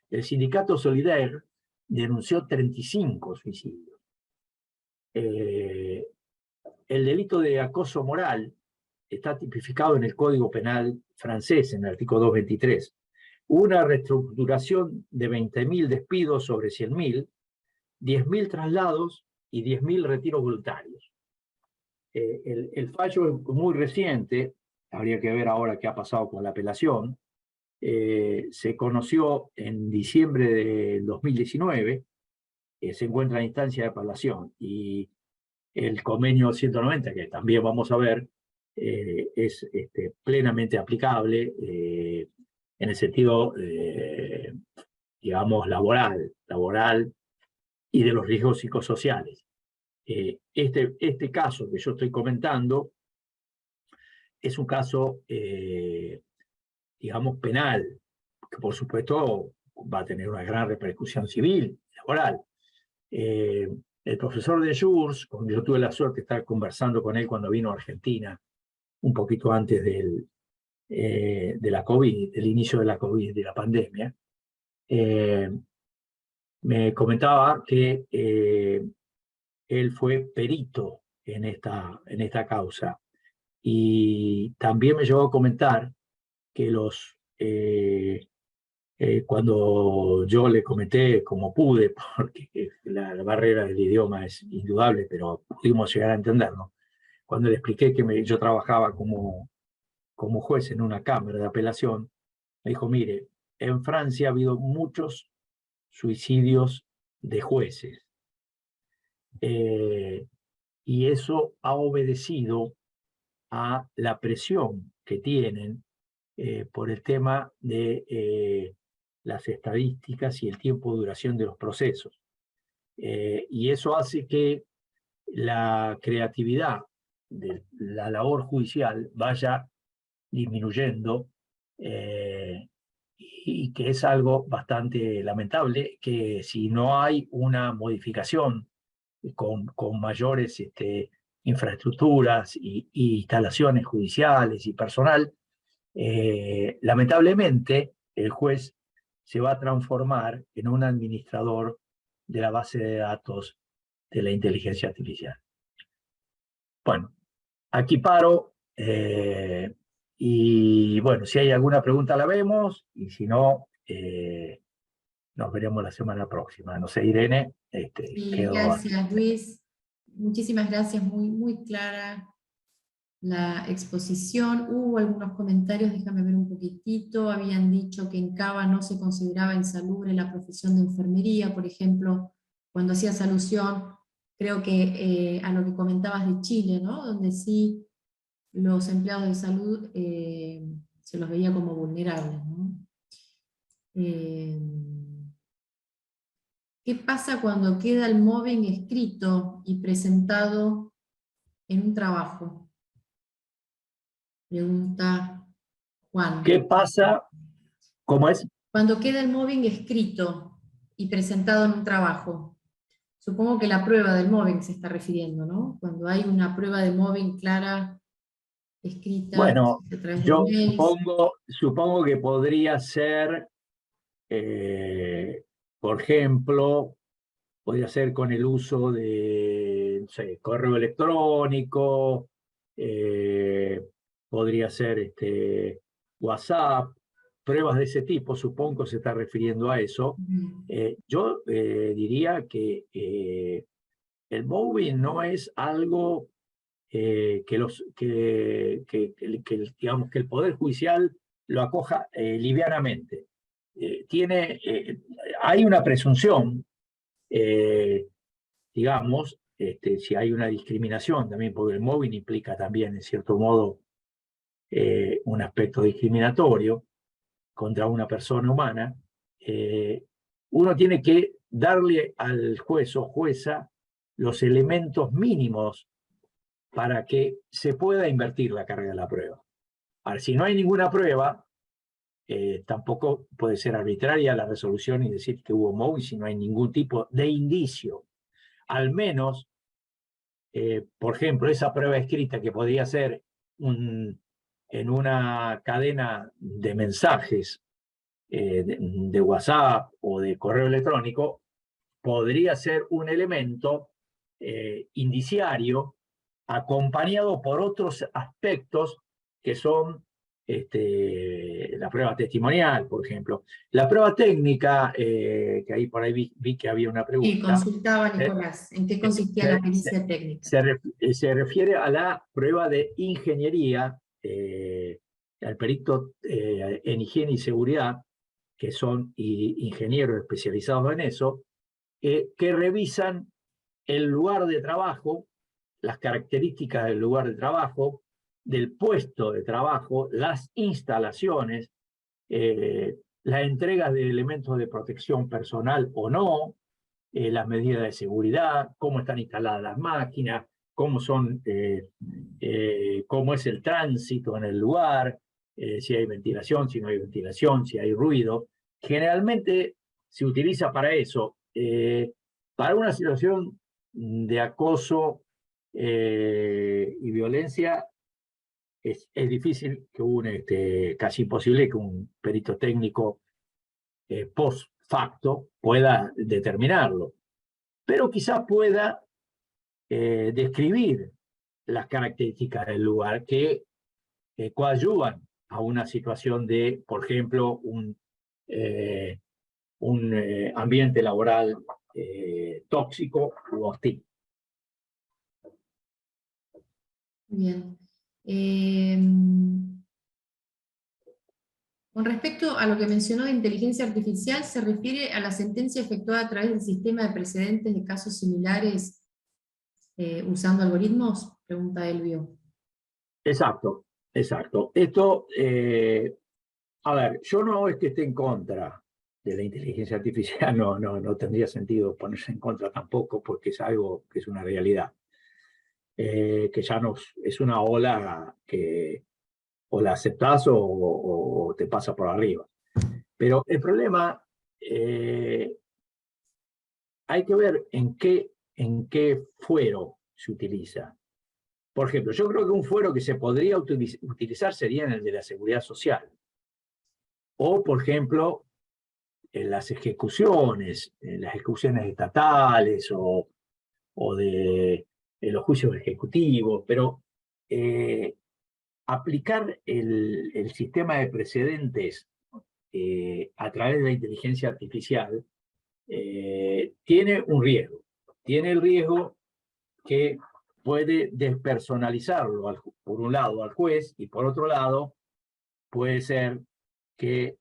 [SPEAKER 3] El sindicato Solidaire denunció 35 suicidios. El delito de acoso moral está tipificado en el Código Penal francés, en el artículo 223. Hubo una reestructuración de 20.000 despidos sobre 100.000, 10.000 traslados y 10.000 retiros voluntarios. El fallo es muy reciente, habría que ver ahora qué ha pasado con la apelación. Se conoció en diciembre del 2019, se encuentra en instancia de apelación, y el convenio 190, que también vamos a ver, es plenamente aplicable en el sentido digamos, laboral y de los riesgos psicosociales. Este caso que yo estoy comentando es un caso, digamos, penal, que por supuesto va a tener una gran repercusión civil, laboral. El profesor de Jours, con yo tuve la suerte de estar conversando con él cuando vino a Argentina, un poquito antes de la COVID, del inicio de la COVID, de la pandemia, me comentaba que él fue perito en esta causa. Y también me llevó a comentar que cuando yo le comenté como pude, porque la barrera del idioma es indudable, pero pudimos llegar a entenderlo, cuando le expliqué que yo trabajaba como juez en una cámara de apelación, me dijo, mire, en Francia ha habido muchos suicidios de jueces, y eso ha obedecido a la presión que tienen por el tema de las estadísticas y el tiempo de duración de los procesos. Y eso hace que la creatividad de la labor judicial vaya disminuyendo, y que es algo bastante lamentable, que si no hay una modificación con mayores infraestructuras y instalaciones judiciales y personal, lamentablemente el juez se va a transformar en un administrador de la base de datos de la inteligencia artificial. Bueno, aquí paro, y bueno, si hay alguna pregunta la vemos, y si no, nos veremos la semana próxima. No sé, Irene,
[SPEAKER 1] Sí, gracias, Luis. Muchísimas gracias, muy, muy clara la exposición. Hubo algunos comentarios, déjame ver un poquitito. Habían dicho que en Cava no se consideraba insalubre la profesión de enfermería, por ejemplo, cuando hacías alusión, creo que a lo que comentabas de Chile, ¿no? Donde sí los empleados de salud se los veía como vulnerables, ¿no? ¿Qué pasa cuando queda el mobbing escrito y presentado en un trabajo? Pregunta Juan.
[SPEAKER 3] ¿Qué pasa? ¿Cómo es?
[SPEAKER 1] Cuando queda el mobbing escrito y presentado en un trabajo. Supongo que la prueba del mobbing se está refiriendo, ¿no? Cuando hay una prueba de mobbing clara, escrita,
[SPEAKER 3] Bueno,
[SPEAKER 1] a través de
[SPEAKER 3] yo
[SPEAKER 1] mails.
[SPEAKER 3] supongo que podría ser, por ejemplo, podría ser con el uso de, no sé, correo electrónico, podría ser WhatsApp, pruebas de ese tipo, supongo que se está refiriendo a eso. Yo diría que el mobbing no es algo digamos, que el Poder Judicial lo acoja livianamente. Hay una presunción, digamos, si hay una discriminación también, porque el mobbing implica también, en cierto modo, un aspecto discriminatorio contra una persona humana, uno tiene que darle al juez o jueza los elementos mínimos para que se pueda invertir la carga de la prueba. Ahora, si no hay ninguna prueba, tampoco puede ser arbitraria la resolución y decir que hubo mobbing si no hay ningún tipo de indicio. Al menos, por ejemplo, esa prueba escrita que podría ser en una cadena de mensajes de WhatsApp o de correo electrónico, podría ser un elemento indiciario acompañado por otros aspectos que son la prueba testimonial, por ejemplo. La prueba técnica, que ahí por ahí vi que había una
[SPEAKER 1] Sí,
[SPEAKER 3] pregunta,
[SPEAKER 1] consultaba Nicolás, ¿en qué consistía la pericia técnica?
[SPEAKER 3] se refiere a la prueba de ingeniería, al perito en higiene y seguridad, que son ingenieros especializados en eso, que revisan el lugar de trabajo, las características del lugar de trabajo, del puesto de trabajo, las instalaciones, la entrega de elementos de protección personal o no, las medidas de seguridad, cómo están instaladas las máquinas, cómo es el tránsito en el lugar, si hay ventilación, si no hay ventilación, si hay ruido. Generalmente se utiliza para eso. Para una situación de acoso y violencia, es difícil casi imposible que un perito técnico post facto pueda determinarlo, pero quizás pueda describir las características del lugar que coadyuvan a una situación de, por ejemplo, un ambiente laboral tóxico u hostil.
[SPEAKER 1] Bien. Con respecto a lo que mencionó de inteligencia artificial, ¿se refiere a la sentencia efectuada a través del sistema de precedentes de casos similares usando algoritmos? Pregunta Elvio.
[SPEAKER 3] Exacto, exacto. Esto, a ver, yo no es que esté en contra de la inteligencia artificial, no tendría sentido ponerse en contra tampoco, porque es algo que es una realidad. Que ya es una ola que o la aceptás o te pasa por arriba. Pero el problema, hay que ver en qué fuero se utiliza. Por ejemplo, yo creo que un fuero que se podría utilizar sería en el de la seguridad social. O, por ejemplo, en las ejecuciones estatales o en los juicios ejecutivos, pero aplicar el sistema de precedentes a través de la inteligencia artificial tiene un riesgo. Tiene el riesgo que puede despersonalizarlo, por un lado, al juez, y por otro lado, puede ser que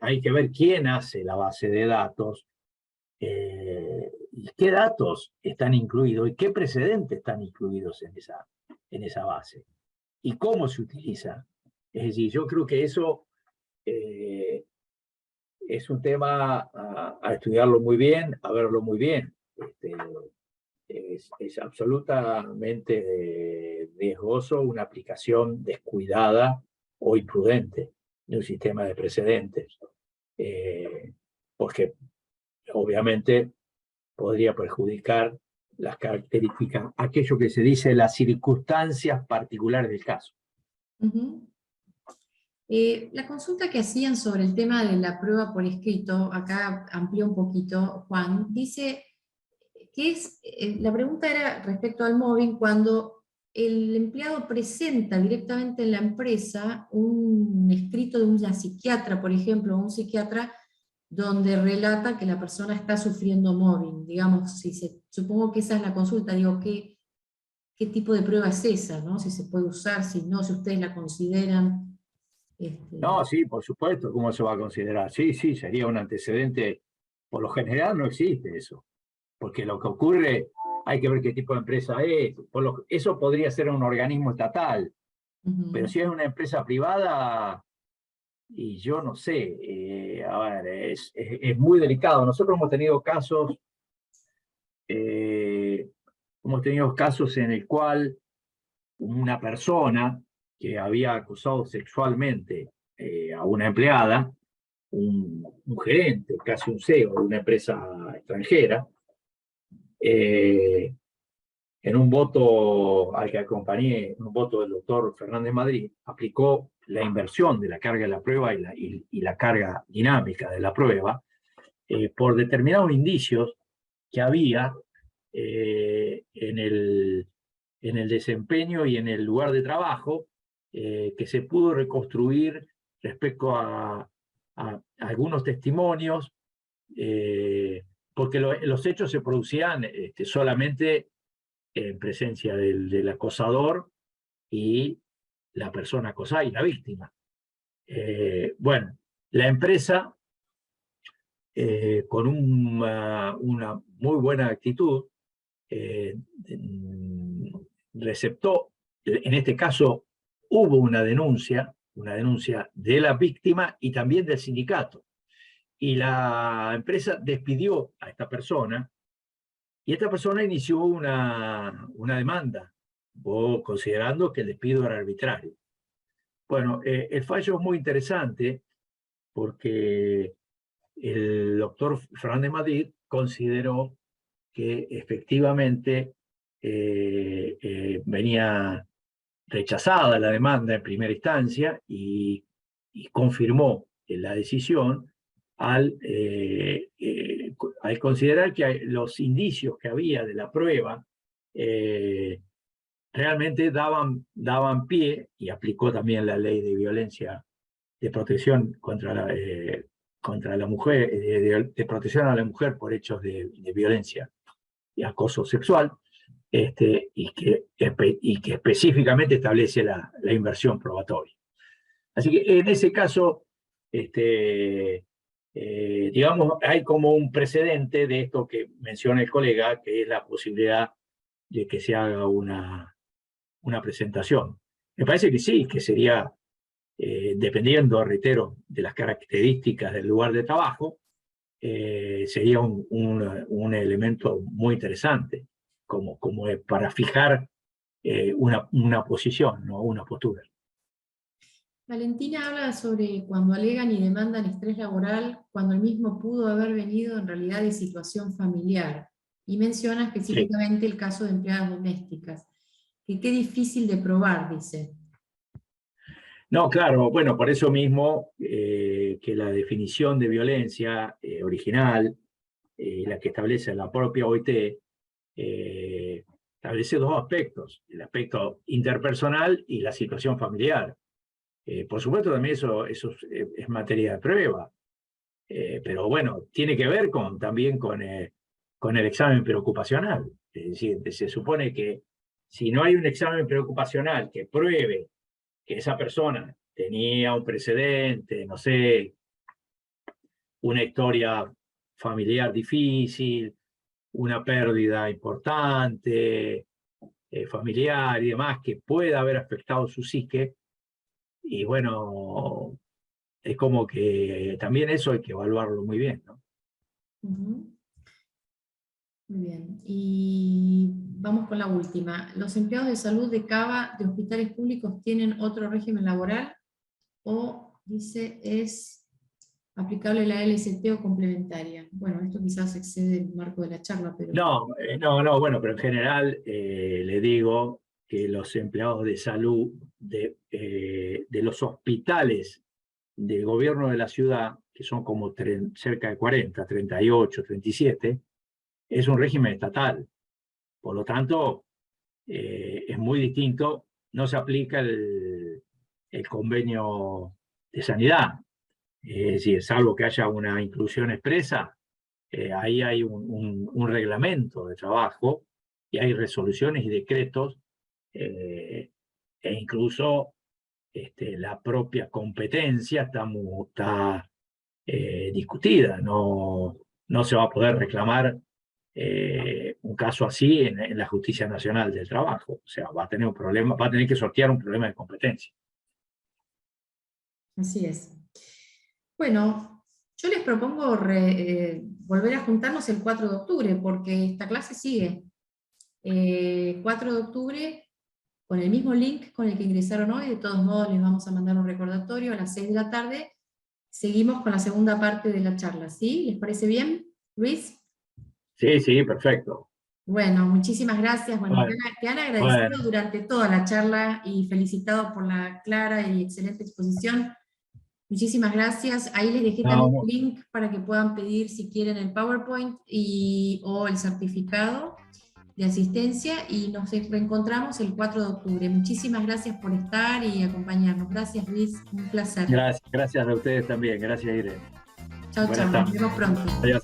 [SPEAKER 3] hay que ver quién hace la base de datos, y qué datos están incluidos y qué precedentes están incluidos en esa base y cómo se utiliza. Es decir, yo creo que eso es un tema a estudiarlo muy bien, a verlo muy bien. Es absolutamente riesgoso una aplicación descuidada o imprudente de un sistema de precedentes, porque obviamente podría perjudicar las características, aquello que se dice las circunstancias particulares del caso.
[SPEAKER 1] La consulta que hacían sobre el tema de la prueba por escrito, acá amplió un poquito Juan, dice que la pregunta era respecto al mobbing cuando el empleado presenta directamente en la empresa un escrito de una psiquiatra, por ejemplo, un psiquiatra donde relata que la persona está sufriendo mobbing. Digamos, supongo que esa es la consulta, digo, ¿qué tipo de prueba es esa? ¿No? Si se puede usar, si no, si ustedes la consideran.
[SPEAKER 3] No, sí, por supuesto, ¿cómo se va a considerar? Sí, sería un antecedente. Por lo general no existe eso, porque lo que ocurre, hay que ver qué tipo de empresa es. Eso podría ser un organismo estatal, pero si es una empresa privada, y yo no sé, a ver, es muy delicado. Nosotros hemos tenido casos en el cual una persona que había acusado sexualmente a una empleada, un gerente, casi un CEO de una empresa extranjera, en un voto al que acompañé, un voto del doctor Fernández Madrid, aplicó la inversión de la carga de la prueba y la carga dinámica de la prueba por determinados indicios que había en el desempeño y en el lugar de trabajo, que se pudo reconstruir respecto a algunos testimonios, porque los hechos se producían solamente en presencia del acosador y la persona acosada y la víctima. Bueno, la empresa, con una muy buena actitud, receptó, en este caso hubo una denuncia una denuncia de la víctima y también del sindicato. Y la empresa despidió a esta persona y esta persona inició una demanda, considerando que el despido era arbitrario. Bueno, el fallo es muy interesante porque el doctor Fernández Madrid consideró que efectivamente venía rechazada la demanda en primera instancia y confirmó la decisión al considerar que los indicios que había de la prueba realmente daban pie, y aplicó también la ley de violencia, de protección contra la mujer, de protección a la mujer por hechos de violencia y acoso sexual, y que específicamente establece la inversión probatoria. Así que en ese caso, digamos, hay como un precedente de esto que menciona el colega, que es la posibilidad de que se haga una presentación. Me parece que sí, que sería, dependiendo, reitero, de las características del lugar de trabajo, sería un elemento muy interesante como para fijar una posición, ¿no? Una postura.
[SPEAKER 1] Valentina habla sobre cuando alegan y demandan estrés laboral, cuando el mismo pudo haber venido en realidad de situación familiar, y menciona específicamente el caso de empleadas domésticas, que qué difícil de probar, dice.
[SPEAKER 3] No, claro, bueno, por eso mismo que la definición de violencia original, la que establece la propia OIT, establece dos aspectos, el aspecto interpersonal y la situación familiar. Por supuesto también eso es materia de prueba, pero bueno, tiene que ver también con el examen preocupacional. Es decir, se supone que si no hay un examen preocupacional que pruebe que esa persona tenía un precedente, no sé, una historia familiar difícil, una pérdida importante, familiar y demás, que pueda haber afectado su psique, y bueno, es como que también eso hay que evaluarlo muy bien, ¿no?
[SPEAKER 1] Muy bien, y vamos con la última. ¿Los empleados de salud de CABA de hospitales públicos tienen otro régimen laboral? O, dice, es aplicable la LST o complementaria. Bueno, esto quizás excede el marco de la charla, pero...
[SPEAKER 3] No, bueno, pero en general le digo que los empleados de salud de los hospitales del gobierno de la ciudad, que son como cerca de 40, 38, 37, es un régimen estatal. Por lo tanto, es muy distinto, no se aplica el convenio de sanidad. Es decir, salvo que haya una inclusión expresa, ahí hay un reglamento de trabajo y hay resoluciones y decretos, e incluso la propia competencia está discutida. No se va a poder reclamar un caso así en la Justicia Nacional del Trabajo. O sea, va a tener un problema, va a tener que sortear un problema de competencia.
[SPEAKER 1] Así es. Bueno, yo les propongo volver a juntarnos el 4 de octubre, porque esta clase sigue. 4 de octubre, con el mismo link con el que ingresaron hoy, de todos modos les vamos a mandar un recordatorio a las 6 de la tarde. Seguimos con la segunda parte de la charla, ¿sí? ¿Les parece bien, Luis?
[SPEAKER 3] Sí, perfecto.
[SPEAKER 1] Bueno, muchísimas gracias. Bueno, te han agradecido
[SPEAKER 3] Bueno.
[SPEAKER 1] durante toda la charla y felicitado por la clara y excelente exposición. Muchísimas gracias. Ahí les dejé también el link para que puedan pedir, si quieren, el PowerPoint o el certificado de asistencia, y nos reencontramos el 4 de octubre. Muchísimas gracias por estar y acompañarnos. Gracias, Luis. Un placer.
[SPEAKER 3] Gracias a ustedes también. Gracias, Irene.
[SPEAKER 1] Chao, nos vemos pronto.
[SPEAKER 3] Adiós.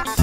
[SPEAKER 1] Chao.